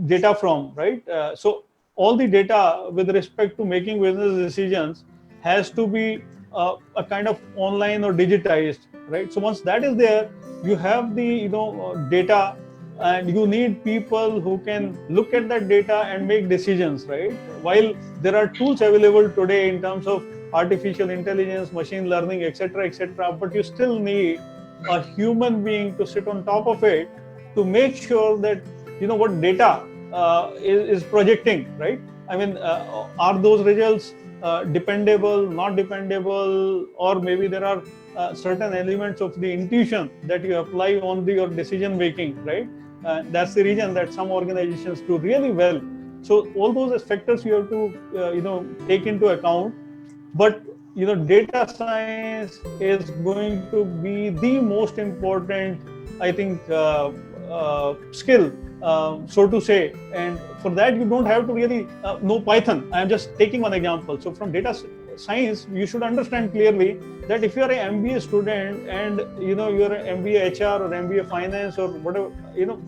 data from, right? So all the data with respect to making business decisions has to be a kind of online or digitized, right? So once that is there, you have the data, and you need people who can look at that data and make decisions, right? While there are tools available today in terms of artificial intelligence, machine learning, etc., but you still need a human being to sit on top of it to make sure that what data is projecting, right? Are those results dependable, not dependable, or maybe there are certain elements of the intuition that you apply on your decision making, right? That's the reason that some organizations do really well. So all those factors you have to take into account. But data science is going to be the most important, I think, skill, so to say. And for that, you don't have to really know Python. I'm just taking one example. So from data science, you should understand clearly that if you're an MBA student and you're an MBA HR or MBA finance or whatever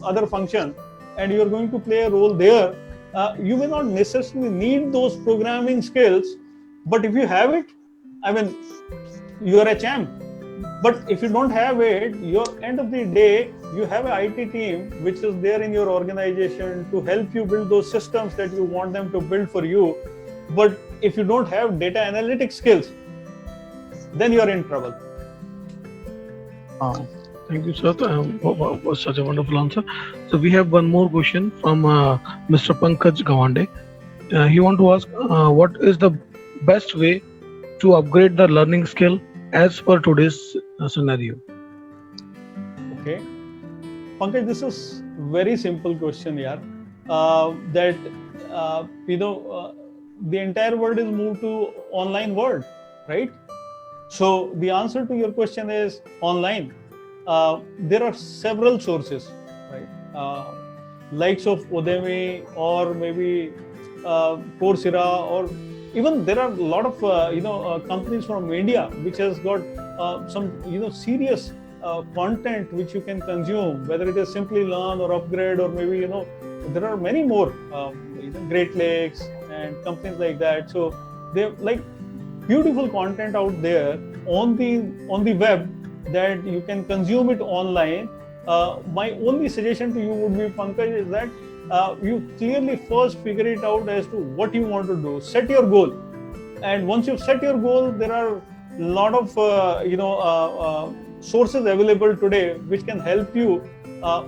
other function, and you're going to play a role there, you may not necessarily need those programming skills. But if you have it, you are a champ. But if you don't have it, your end of the day, you have an IT team which is there in your organization to help you build those systems that you want them to build for you. But if you don't have data analytics skills, then you are in trouble. Thank you, sir. Was such a wonderful answer. So we have one more question from Mr. Pankaj Gawande. He want to ask, what is the best way to upgrade the learning skill as per today's scenario? Okay, Pankaj, this is very simple question, yaar. The entire world is moved to online world, right? So the answer to your question is online. There are several sources, right? Likes of Udemy or maybe Coursera, or even there are a lot of companies from India which has got some serious content which you can consume, whether it is simply learn or upgrade, or maybe there are many more Great Lakes and companies like that. So they have like beautiful content out there on the web that you can consume it online. My only suggestion to you would be, Pankaj, is that you clearly first figure it out as to what you want to do. Set your goal, and once you've set your goal, there are a lot of sources available today which can help you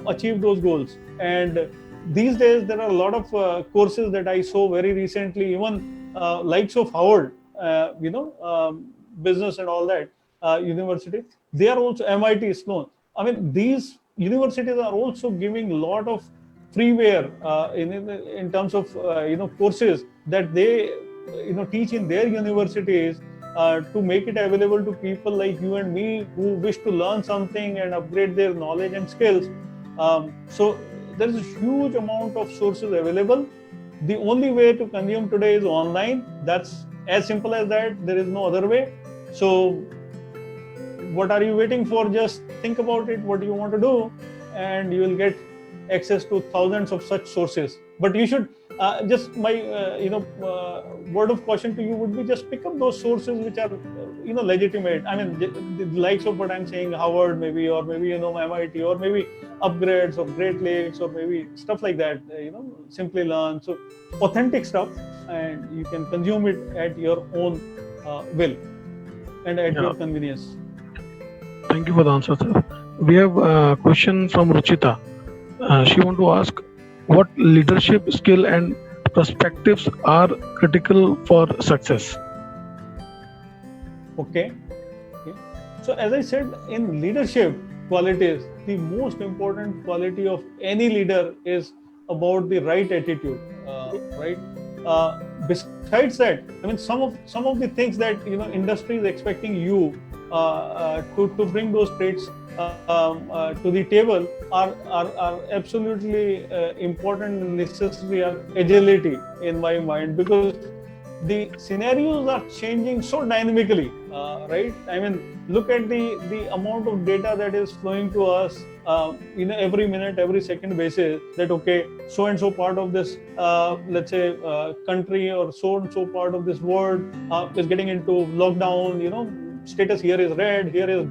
achieve those goals. And these days there are a lot of courses that I saw very recently, even likes of Howard, business and all that university. They are also MIT, Sloan. These universities are also giving a lot of freeware in terms of courses that they teach in their universities, to make it available to people like you and me who wish to learn something and upgrade their knowledge and skills. So there is a huge amount of sources available. The only way to consume today is online. That's as simple as that. There is no other way. So what are you waiting for? Just think about it, what you want to do, and you will get access to thousands of such sources. But you should just my word of caution to you would be just pick up those sources which are legitimate. I mean, the likes of what I'm saying, Harvard maybe, or maybe MIT, or maybe upgrades of Great Lakes, or maybe stuff like that. Simply learn. So authentic stuff, and you can consume it at your own will and at your convenience. Thank you for the answer, sir. We have a question from Ruchita. She want to ask what leadership skill and perspectives are critical for success. Okay. So as I said, in leadership qualities, the most important quality of any leader is about the right attitude, right? Besides that, I mean, some of the things that industry is expecting you to bring those traits to the table are absolutely important and necessary. Are agility in my mind, because the scenarios are changing so dynamically, right? I mean, look at the amount of data that is flowing to us every minute, every second basis, that okay, so and so part of this let's say country, or so and so part of this world is getting into lockdown. Status here is red, here is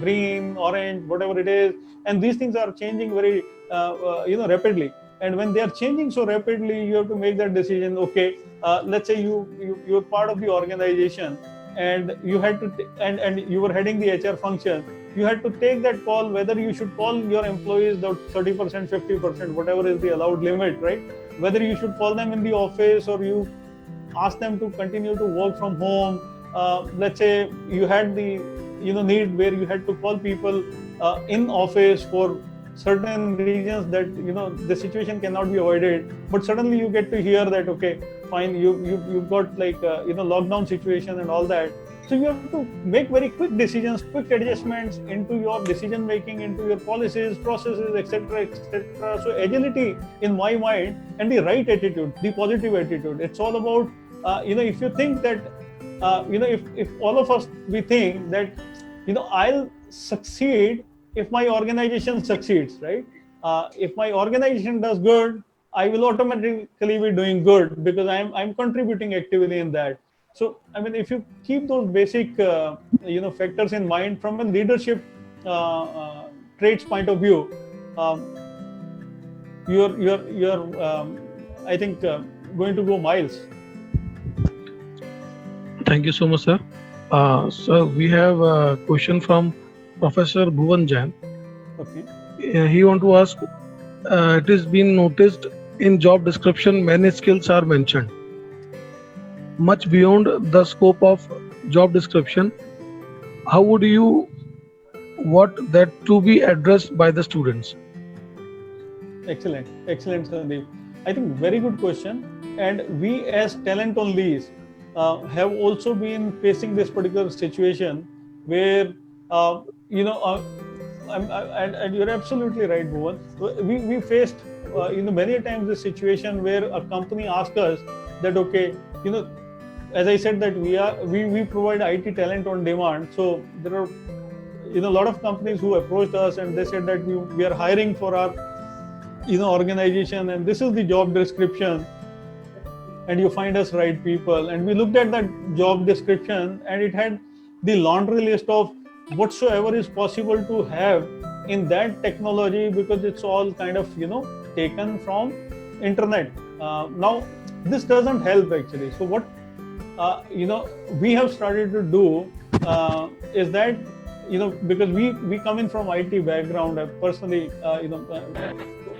green, orange, whatever it is, and these things are changing very rapidly. And when they are changing so rapidly, you have to make that decision. Okay, let's say you're part of the organization, and you had to and you were heading the HR function. You had to take that call whether you should call your employees the 30%, 50%, whatever is the allowed limit, right? Whether you should call them in the office, or you ask them to continue to work from home. Let's say you had the need where you had to call people in office for certain regions that the situation cannot be avoided, but suddenly you get to hear that okay, fine, you've got like lockdown situation and all that. So you have to make very quick decisions, quick adjustments into your decision making, into your policies, processes, etc., etc. So agility in my mind, and the right attitude, the positive attitude. It's all about if you think that if all of us, we think that I'll succeed if my organization succeeds, right? If my organization does good, I will automatically be doing good because I'm contributing actively in that. So I mean, if you keep those basic factors in mind from a leadership traits point of view, you're I think going to go miles. Thank you so much, sir. So we have a question from Professor Bhuvan Jain. Okay. He want to ask, it has been noticed in job description many skills are mentioned, much beyond the scope of job description. How would you want that to be addressed by the students? Excellent, Sandeep. I think very good question. And we as talent on Lease have also been facing this particular situation where and you're absolutely right, Bhuvan. We faced many times the situation where a company asked us that okay, as I said that we provide IT talent on demand. So there are a lot of companies who approached us and they said that we are hiring for our organization, and this is the job description, and you find us right people. And we looked at that job description, and it had the laundry list of whatsoever is possible to have in that technology, because it's all kind of taken from internet. Now this doesn't help actually. So what we have started to do is that because we come in from IT background. I personally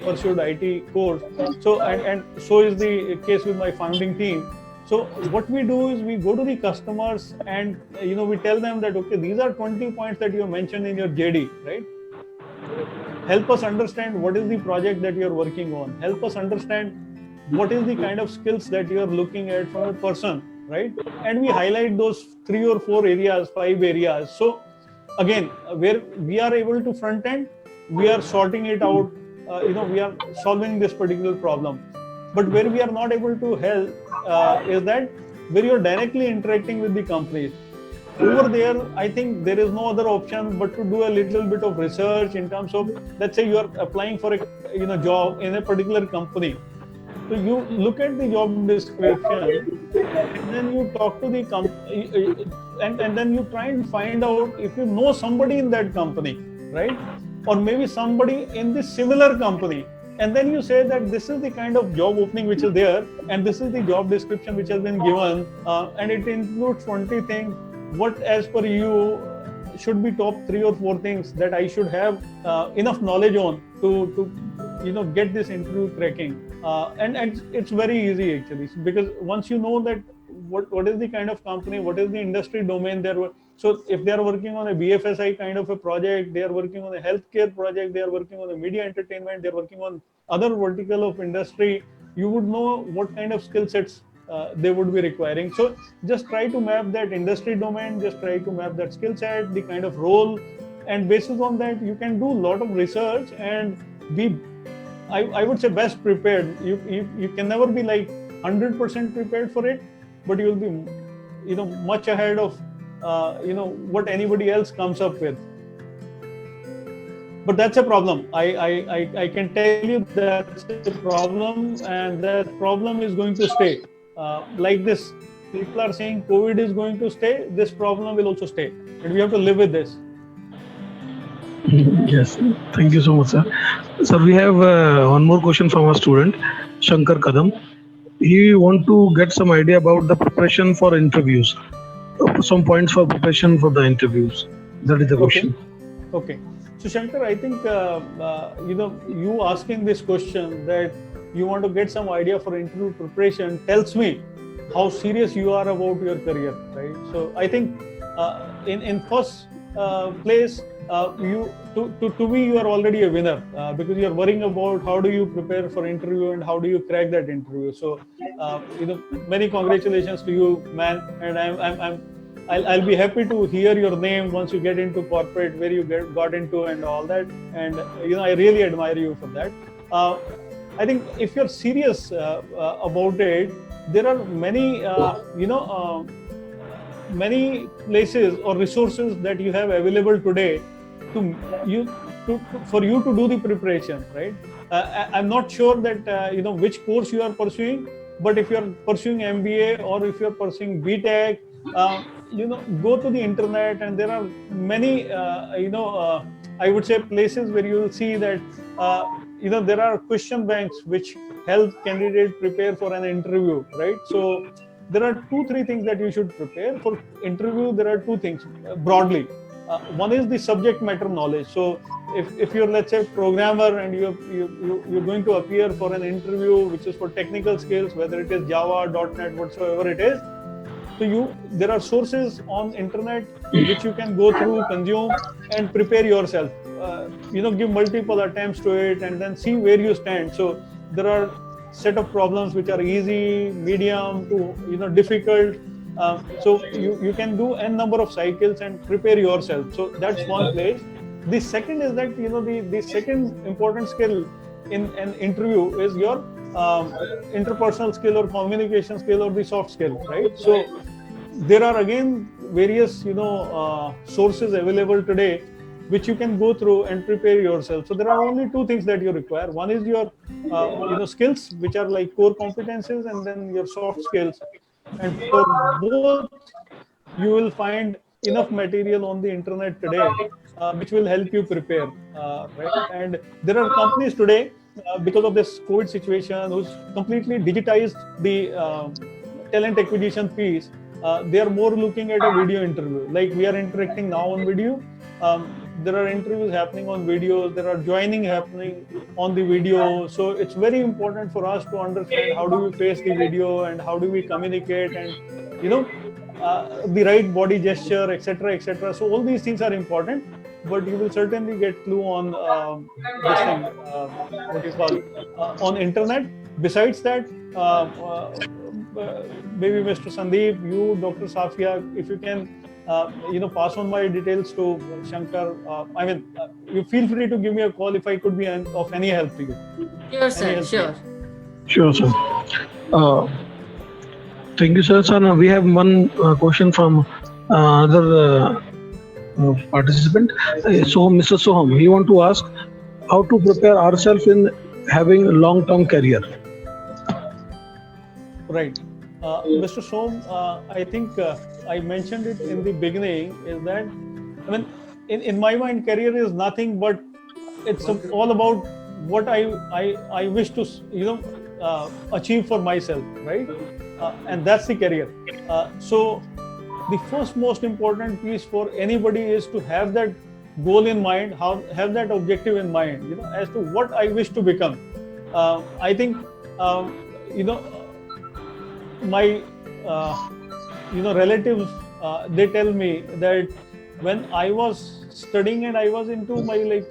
pursued IT course, so and so is the case with my founding team. So what we do is we go to the customers and we tell them that okay, these are 20 points that you mentioned in your JD, right? Help us understand what is the project that you're working on. Help us understand what is the kind of skills that you're looking at from a person, right? And we highlight those 3 or 4 areas, 5 areas. So again, where we are able to front end, we are sorting it out, we are solving this particular problem. But where we are not able to help is that where you're directly interacting with the companies. Over there, I think there is no other option but to do a little bit of research in terms of, let's say you are applying for a job in a particular company. So you look at the job description, and then you talk to the company, and then you try and find out if you know somebody in that company, right? Or maybe somebody in the similar company. And then you say that this is the kind of job opening which is there, and this is the job description which has been given, and it includes 20 things. What, as per you, should be top 3 or 4 things that I should have enough knowledge on to get this interview cracking. And it's very easy actually, because once you know that what is the kind of company, what is the industry domain there. So if they are working on a BFSI kind of a project, they are working on a healthcare project, they are working on a media entertainment, they are working on other vertical of industry, you would know what kind of skill sets they would be requiring. So just try to map that industry domain, just try to map that skill set, the kind of role, and basis on that you can do a lot of research and be, I would say, best prepared. You can never be like 100% prepared for it, but you will be much ahead of what anybody else comes up with. But that's a problem. I can tell you that's a problem, and that problem is going to stay. Like this, people are saying COVID is going to stay. This problem will also stay, and we have to live with this. Yes, thank you so much, sir. Sir, we have one more question from our student, Shankar Kadam. He want to get some idea about the preparation for interviews. Some points for preparation for the interviews. That is the question. Okay. So Shankar, I think you asking this question that you want to get some idea for interview preparation tells me how serious you are about your career, right? So I think in first place, to me you are already a winner because you are worrying about how do you prepare for interview and how do you crack that interview. So many congratulations to you, man, and I'll be happy to hear your name once you get into corporate, where you got into and all that. And I really admire you for that. I think if you're serious about it, there are many many places or resources that you have available today for you to do the preparation, right? I'm not sure that which course you are pursuing, but if you are pursuing MBA or if you are pursuing BTech, go to the internet, and there are many I would say places where you will see that there are question banks which help candidates prepare for an interview, right? So there are 2-3 things that you should prepare for interview. There are 2 things broadly. One is the subject matter knowledge. So if you're, let's say, programmer and you're going to appear for an interview which is for technical skills, whether it is Java, .NET, whatsoever it is, so there are sources on internet which you can go through, consume, and prepare yourself. Give multiple attempts to it and then see where you stand. So there are set of problems which are easy, medium to difficult. So you can do n number of cycles and prepare yourself. So that's one place. The second is that the second important skill in an interview is your interpersonal skill or communication skill or the soft skill, right? So there are again various sources available today which you can go through and prepare yourself. So there are only 2 things that you require. One is your skills, which are like core competencies, and then your soft skills. And for both, you will find enough material on the internet today which will help you prepare, right? And there are companies today because of this COVID situation who's completely digitized the talent acquisition piece. They are more looking at a video interview. Like we are interacting now on video. There are interviews happening on videos. There are joining happening on the video. So it's very important for us to understand how do we face the video and how do we communicate and the right body gesture, etc., etc. So all these things are important, but you will certainly get clue on this thing, what you call on internet. Besides that, maybe Mr. Sandeep, you, Dr. Safia, if you can, pass on my details to Shankar. You feel free to give me a call if I could be of any help to you. Sure, sir. Sure. Sure, sir. Thank you, sir. Sir, we have one question from another participant. So, Mr. Soham, he want to ask how to prepare ourselves in having a long-term career. Right. Mr. Som, I think I mentioned it in the beginning, is that, in my mind, career is nothing but it's all about what I wish to, achieve for myself, right? And that's the career. So the first most important piece for anybody is to have that goal in mind, have that objective in mind, as to what I wish to become. I think, my relatives, they tell me that when I was studying and I was into my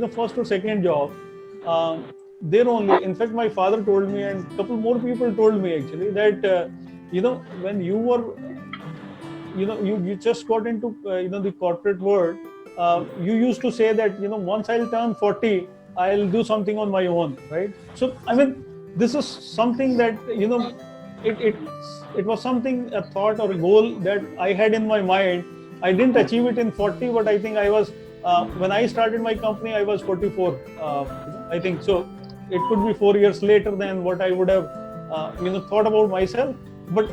first or second job, there only, in fact, my father told me, and a couple more people told me actually, that when you were, you just got into the corporate world, you used to say that once I'll turn 40, I'll do something on my own, right? So this is something that it was something, a thought or a goal that I had in my mind. I didn't achieve it in 40, but I think I was, when I started my company, I was 44. I think so. It could be 4 years later than what I would have, thought about myself. But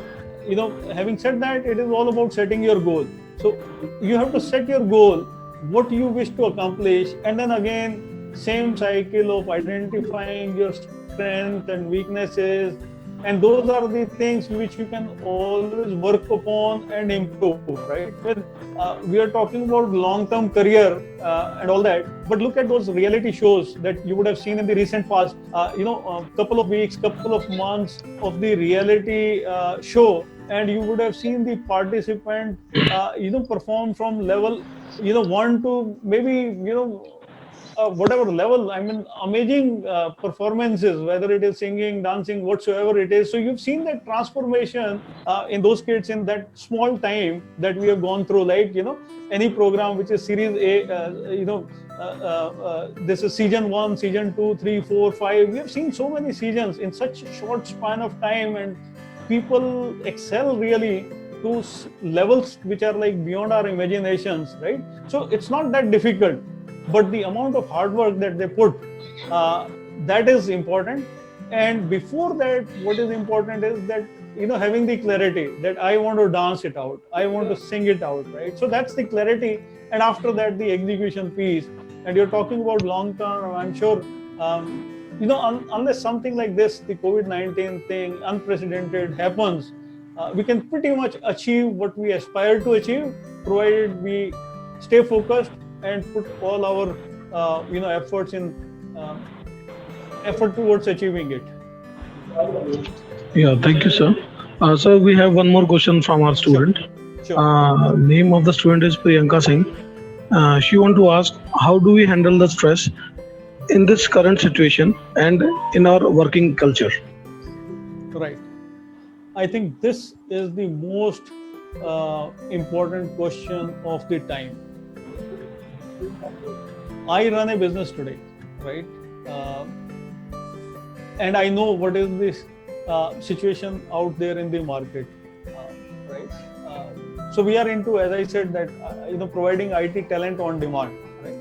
having said that, it is all about setting your goal. So you have to set your goal, what you wish to accomplish, and then again, same cycle of identifying your strengths and weaknesses. And those are the things which you can always work upon and improve, right? We are talking about long-term career and all that, but look at those reality shows that you would have seen in the recent past. A couple of weeks, couple of months of the reality show, and you would have seen the participant, perform from level, 1 to maybe, whatever level. Amazing performances, whether it is singing, dancing, whatsoever it is. So you've seen that transformation in those kids in that small time that we have gone through. Like, any program which is series A, this is season 1, season 2, 3, 4, 5. We have seen so many seasons in such a short span of time, and people excel really to levels which are like beyond our imaginations, right? So it's not that difficult. But the amount of hard work that they put, that is important. And before that, what is important is that, having the clarity that I want to dance it out, I want to sing it out, right? So that's the clarity. And after that, the execution piece. And you're talking about long term, I'm sure, unless something like this, the COVID-19 thing, unprecedented happens, we can pretty much achieve what we aspire to achieve, provided we stay focused and put all our efforts in effort towards achieving it. Yeah, thank you, sir. Sir, we have one more question from our student. Sure. Name of the student is Priyanka Singh. She want to ask, how do we handle the stress in this current situation and in our working culture? Right. I think this is the most important question of the time. I run a business today, right? And I know what is this situation out there in the market, right? So we are into, as I said, that providing IT talent on demand, right?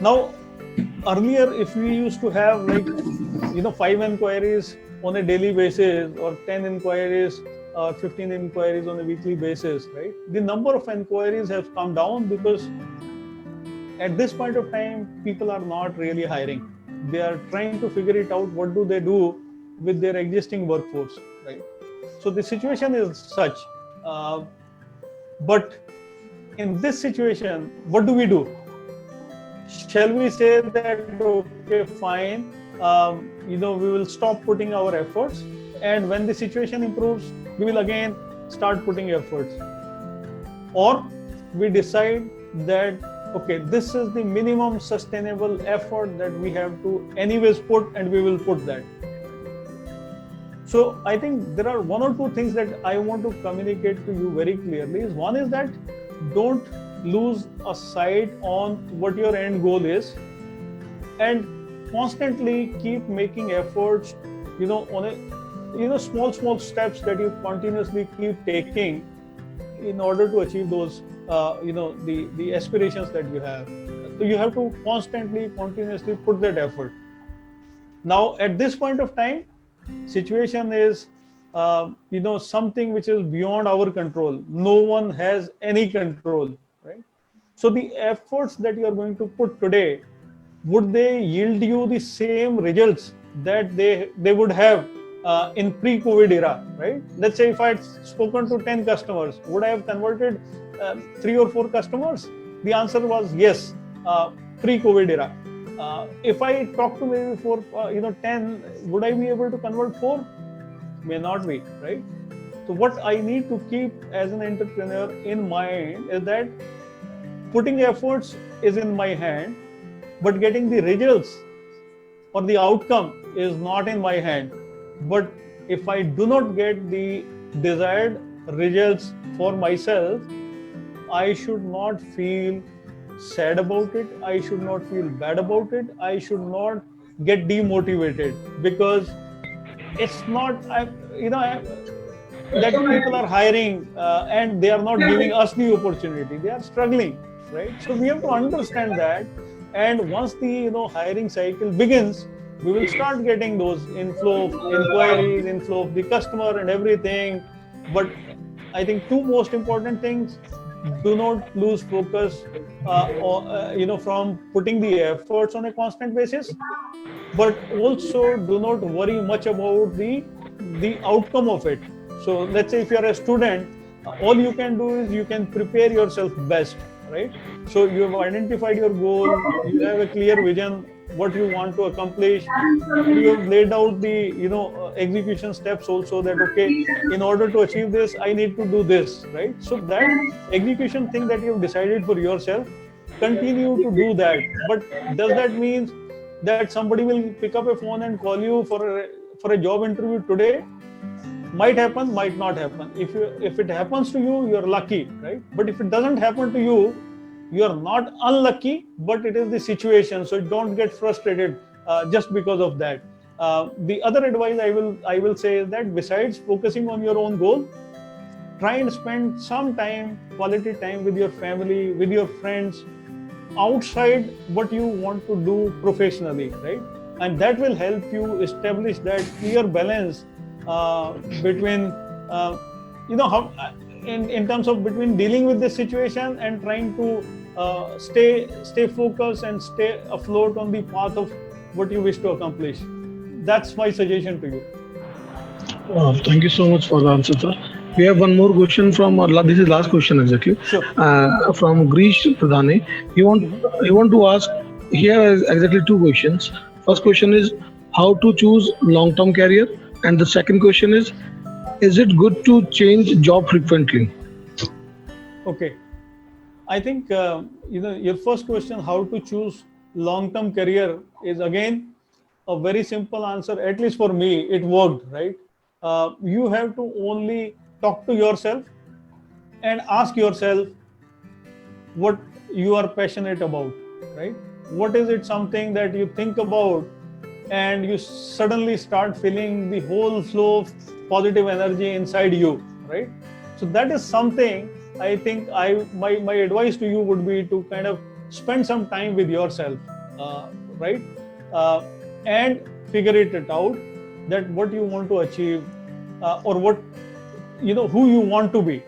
Now, earlier, if we used to have 5 inquiries on a daily basis, or 10 inquiries, or 15 inquiries on a weekly basis, right? The number of inquiries has come down because at this point of time, people are not really hiring. They are trying to figure it out. What do they do with their existing workforce, right? So the situation is such. But in this situation, what do we do? Shall we say that, okay, fine, we will stop putting our efforts, and when the situation improves, we will again start putting efforts? Or we decide that, okay, this is the minimum sustainable effort that we have to anyways put, and we will put that. So I think there are one or two things that I want to communicate to you very clearly. One is that don't lose a sight on what your end goal is, and constantly keep making efforts, on a, small steps that you continuously keep taking in order to achieve those, the aspirations that you have. So you have to constantly, continuously put that effort. Now, at this point of time, situation is, something which is beyond our control. No one has any control, right? So the efforts that you are going to put today, would they yield you the same results that they would have in pre-COVID era, right? Let's say if I had spoken to 10 customers, would I have converted 3 or 4 customers? The answer was yes, pre-COVID era. If I talk to maybe 10, would I be able to convert 4? May not be, right? So what I need to keep as an entrepreneur in mind is that putting efforts is in my hand, but getting the results or the outcome is not in my hand. But if I do not get the desired results for myself, I should not feel sad about it. I should not feel bad about it. I should not get demotivated, because it's not, that people are hiring and they are not giving us the opportunity. They are struggling, right? So we have to understand that. And once the hiring cycle begins, we will start getting those inflow of inquiries, inflow of the customer and everything. But I think 2 most important things: do not lose focus, from putting the efforts on a constant basis, but also do not worry much about the outcome of it. So let's say if you are a student, all you can do is you can prepare yourself best, right? So you have identified your goal, you have a clear vision what you want to accomplish, and you have laid out the execution steps also, that okay, in order to achieve this I need to do this, right? So that execution thing that you have decided for yourself, continue to do that. But does that mean that somebody will pick up a phone and call you for a job interview today? Might happen, might not happen. If it happens to you, you're lucky, right? But if it doesn't happen to you, you're not unlucky, but it is the situation. So don't get frustrated just because of that. The other advice I will say is that besides focusing on your own goal, try and spend some time, quality time with your family, with your friends, outside what you want to do professionally, right? And that will help you establish that clear balance between, how in terms of between dealing with the situation and trying to stay focused and stay afloat on the path of what you wish to accomplish. That's my suggestion to you. Thank you so much for the answer, sir. We have one more question from this is last question exactly. Sure. From Grish Pradhane. He want to ask here exactly 2 questions. First question is how to choose long-term career, and the second question is it good to change job frequently? Okay. I think your first question, how to choose long-term career, is again a very simple answer. At least for me, it worked, right? You have to only talk to yourself and ask yourself what you are passionate about, right? What is it something that you think about and you suddenly start feeling the whole flow of positive energy inside you, right? So that is something I think my advice to you would be to kind of spend some time with yourself, right? And figure it out, that what you want to achieve, or what, who you want to be.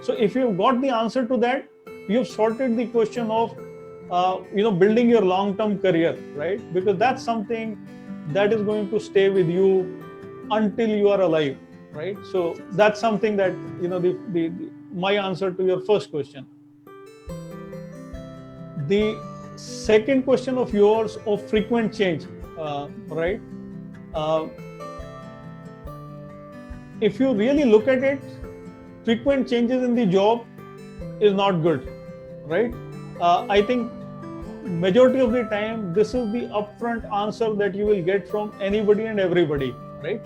So if you've got the answer to that, you've sorted the question of, building your long-term career, right? Because that's something that is going to stay with you until you are alive, right? So that's something that, my answer to your first question. The second question of yours of frequent change, right? If you really look at it, frequent changes in the job is not good, right? I think majority of the time, this is the upfront answer that you will get from anybody and everybody, right?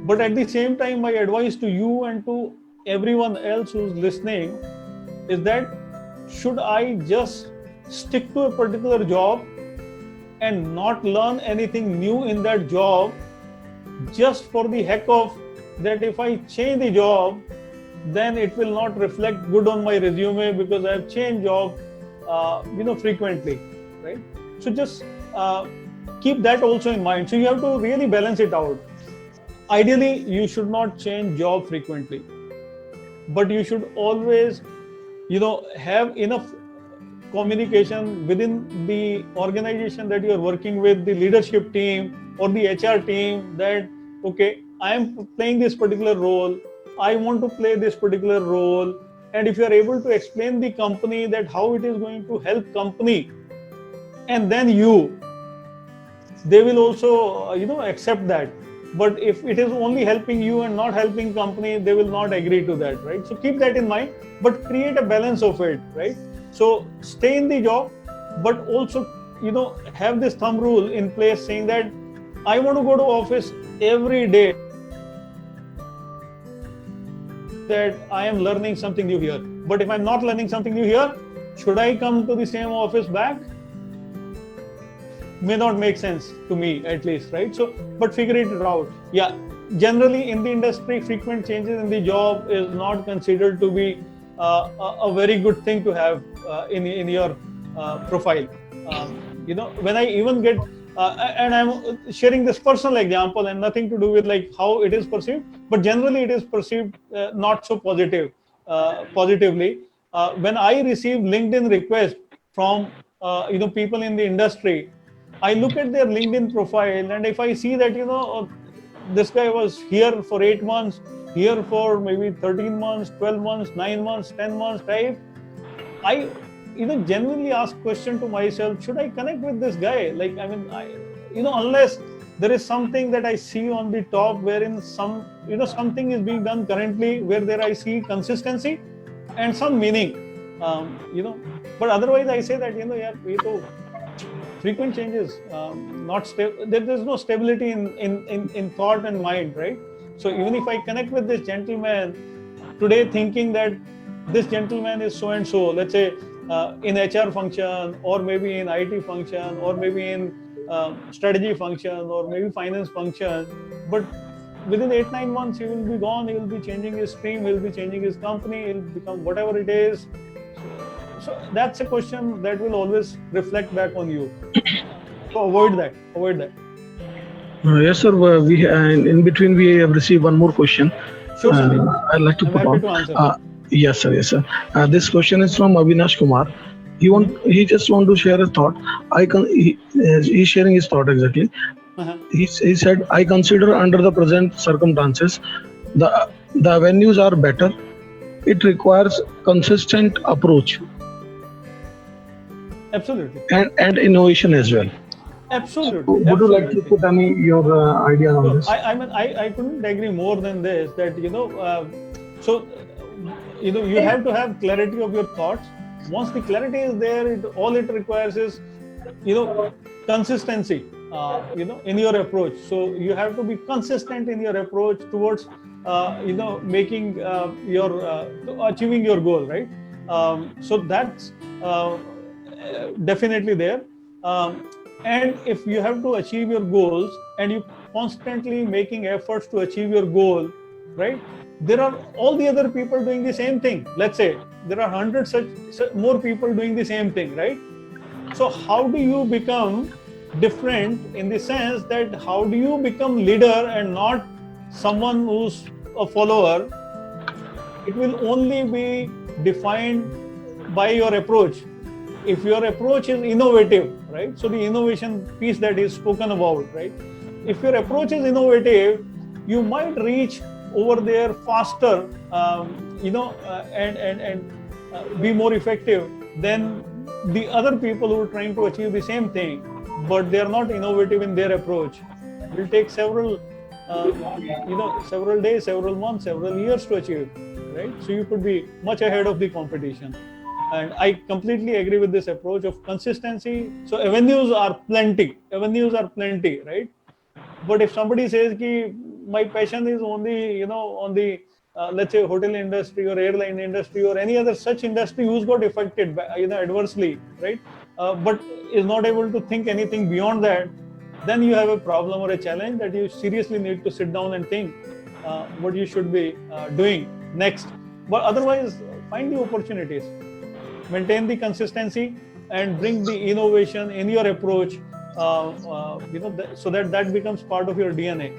But at the same time, my advice to you and to everyone else who's listening is that should I just stick to a particular job and not learn anything new in that job just for the heck of that? If I change the job, then it will not reflect good on my resume because I have changed job frequently, right? So just keep that also in mind. So you have to really balance it out. Ideally, you should not change job frequently, but you should always have enough communication within the organization that you are working with, the leadership team or the HR team, that okay, I am playing this particular role, I want to play this particular role. And if you are able to explain the company that how it is going to help company, and then they will also accept that. But if it is only helping you and not helping company, they will not agree to that, right? So keep that in mind, but create a balance of it, right? So stay in the job, but also have this thumb rule in place saying that I want to go to office every day, that I am learning something new here. But if I'm not learning something new here, should I come to the same office back? May not make sense to me, at least, right? So, but figure it out. Yeah, generally in the industry, frequent changes in the job is not considered to be a very good thing to have in your profile. When I even get and I'm sharing this personal example and nothing to do with like how it is perceived, but generally it is perceived not so positively. When I receive LinkedIn requests from people in the industry, I look at their LinkedIn profile, and if I see that this guy was here for 8 months, here for maybe 13 months, 12 months, 9 months, 10 months type, I genuinely ask question to myself, should I connect with this guy? Like, I mean, unless there is something that I see on the top wherein something is being done currently where there I see consistency and some meaning, but otherwise I say that, frequent changes, there's no stability in thought and mind, right? So even if I connect with this gentleman today thinking that this gentleman is so and so, let's say in HR function, or maybe in IT function, or maybe in strategy function, or maybe finance function, but within 8-9 months he will be gone, he will be changing his stream, he will be changing his company, he will become whatever it is. So that's a question that will always reflect back on you. So avoid that. Yes, sir. We in between we have received one more question. Sure, I'd like to I'm put happy on. to answer. Yes, sir. This question is from Avinash Kumar. He just want to share a thought. He's sharing his thought exactly. He said, I consider under the present circumstances, the avenues are better. It requires consistent approach. Absolutely. And innovation as well. Absolutely. So would you like to put any your idea on this? I couldn't agree more than this, that you have to have clarity of your thoughts. Once the clarity is there, all it requires is consistency in your approach. So you have to be consistent in your approach towards making achieving your goal, right? So that's definitely there. And if you have to achieve your goals and you constantly making efforts to achieve your goal, right? There are all the other people doing the same thing. Let's say there are 100 such more people doing the same thing, right? So how do you become different, in the sense that how do you become leader and not someone who's a follower? It will only be defined by your approach. If your approach is innovative, right? So the innovation piece that is spoken about, right? If your approach is innovative, you might reach over there faster, and be more effective than the other people who are trying to achieve the same thing, but they are not innovative in their approach. It will take several days, several months, several years to achieve, right? So you could be much ahead of the competition. And I completely agree with this approach of consistency. So avenues are plenty, right? But if somebody says ki my passion is on the let's say hotel industry or airline industry or any other such industry who's got affected adversely, right? But is not able to think anything beyond that, then you have a problem or a challenge that you seriously need to sit down and think what you should be doing next. But otherwise, find the opportunities, maintain the consistency, and bring the innovation in your approach, so that becomes part of your DNA.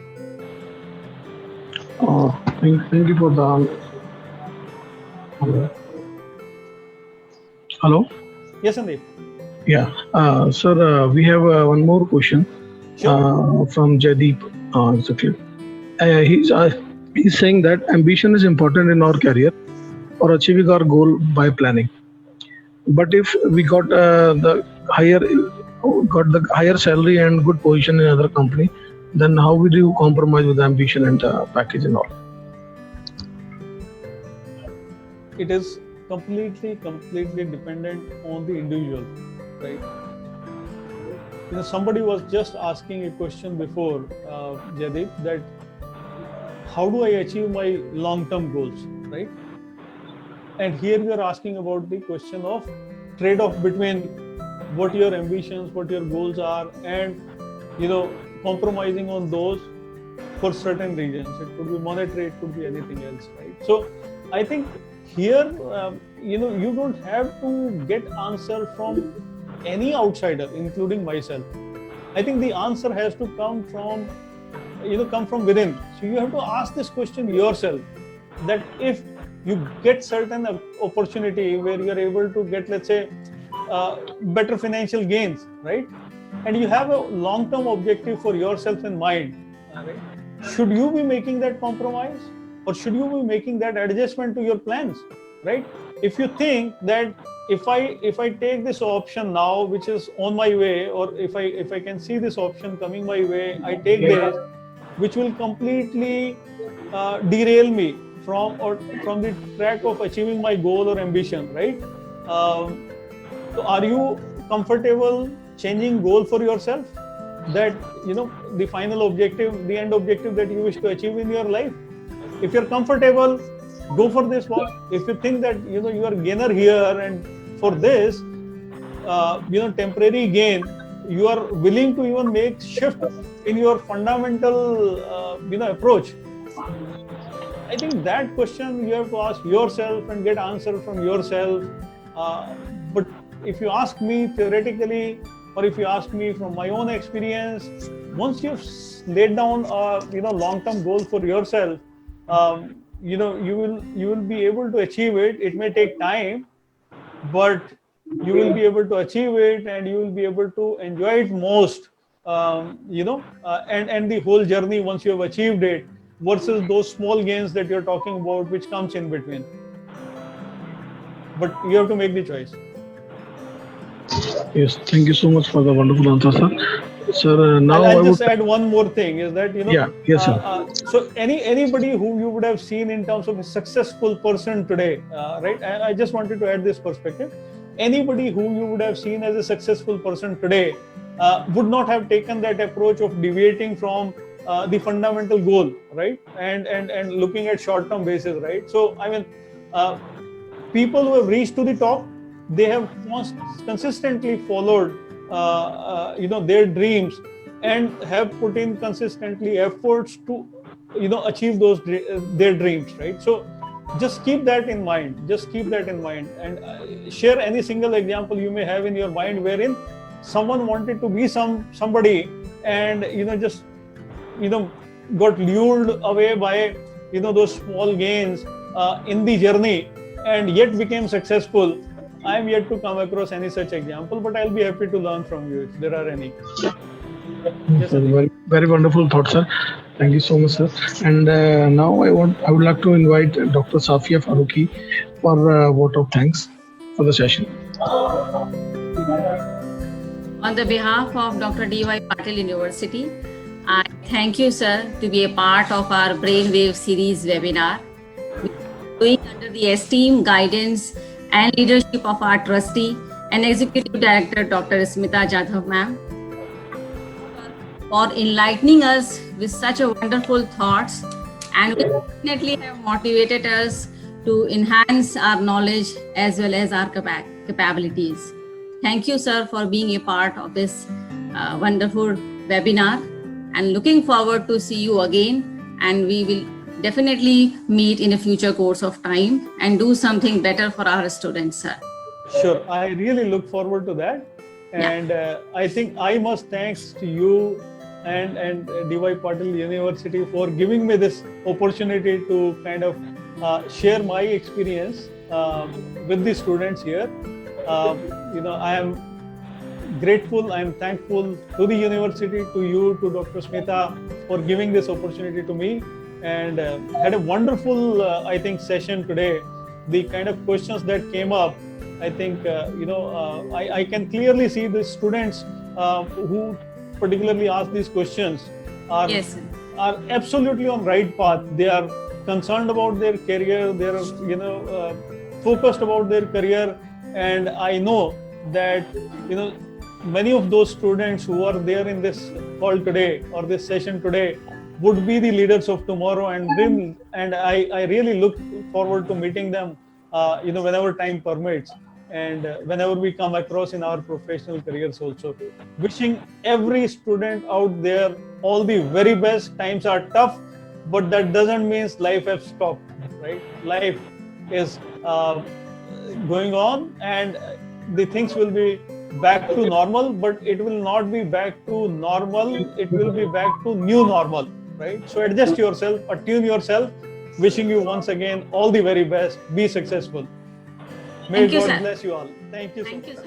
Thank you for the answer. Hello? Yes, Sandeep. Yeah. Sir, we have one more question from Jaideep. Exactly. He's saying that ambition is important in our career for achieving our goal by planning. But if we got the higher salary and good position in other company, then how will you compromise with ambition and package and all? It is completely dependent on the individual, right? Somebody was just asking a question before, Jaideep, that how do I achieve my long-term goals, right? And here we are asking about the question of trade-off between what your ambitions, what your goals are, and compromising on those for certain reasons. It could be monetary, it could be anything else, right? So I think here, you don't have to get answer from any outsider, including myself. I think the answer has to come from within. So you have to ask this question yourself, that if you get certain opportunity where you are able to get, let's say, better financial gains, right? And you have a long-term objective for yourself in mind, right? Should you be making that compromise, or should you be making that adjustment to your plans, right? If you think that if I take this option now, which is on my way, or if I can see this option coming my way, I take this, which will completely derail me from the track of achieving my goal or ambition, right? So are you comfortable changing goal for yourself, that the final objective, the end objective that you wish to achieve in your life? If you're comfortable, go for this one. If you think that you are gainer here, and for this temporary gain, you are willing to even make shift in your fundamental approach, I think that question you have to ask yourself and get answer from yourself. But if you ask me theoretically, or if you ask me from my own experience, once you've laid down a long-term goal for yourself, you will be able to achieve it. It may take time, but you will be able to achieve it, and you will be able to enjoy it most, and the whole journey once you have achieved it, versus those small gains that you're talking about, which comes in between. But you have to make the choice. Yes, thank you so much for the wonderful answer, sir. Sir, now I'll just add one more thing, is that yes, sir. So anybody who you would have seen in terms of a successful person today, right? I just wanted to add this perspective. Anybody who you would have seen as a successful person today would not have taken that approach of deviating from the fundamental goal, right? And looking at short-term basis, right? So I mean, people who have reached to the top, they have consistently followed their dreams, and have put in consistently efforts to achieve those their dreams, right? So just keep that in mind, and share any single example you may have in your mind wherein someone wanted to be somebody, and just got lured away by those small gains in the journey, and yet became successful. I am yet to come across any such example, but I'll be happy to learn from you if there are any. Yes, very, very wonderful thought, sir. Thank you so much, sir. And now I would like to invite Dr. Safia Farooqui for a vote of thanks for the session. On the behalf of Dr. D.Y. Patil University, I thank you, sir, to be a part of our Brainwave series webinar, doing under the esteemed guidance and leadership of our trustee and executive director, Dr. Smita Jadhav ma'am. for enlightening us with such a wonderful thoughts, and which definitely have motivated us to enhance our knowledge as well as our capabilities. Thank you, sir, for being a part of this wonderful webinar, and looking forward to see you again, and we will definitely meet in a future course of time and do something better for our students, sir. Sure, I really look forward to that. And I think I must thanks to you and DY Patil University for giving me this opportunity to kind of share my experience with the students here. I am grateful, I am thankful to the university, to you, to Dr. Smita for giving this opportunity to me, and had a wonderful, I think, session today. The kind of questions that came up, I think, I can clearly see the students who particularly ask these questions are absolutely on right path. They are concerned about their career. They are, focused about their career. And I know that, many of those students who are there in this call today or this session today would be the leaders of tomorrow. And I really look forward to meeting them, whenever time permits, and whenever we come across in our professional careers also. Wishing every student out there all the very best. Times are tough, but that doesn't mean life has stopped, right? Life is going on, and the things will be back to normal, but it will not be back to normal. It will be back to new normal, right? So adjust yourself, attune yourself. Wishing you once again all the very best. Be successful. May God bless you all. Thank you so much.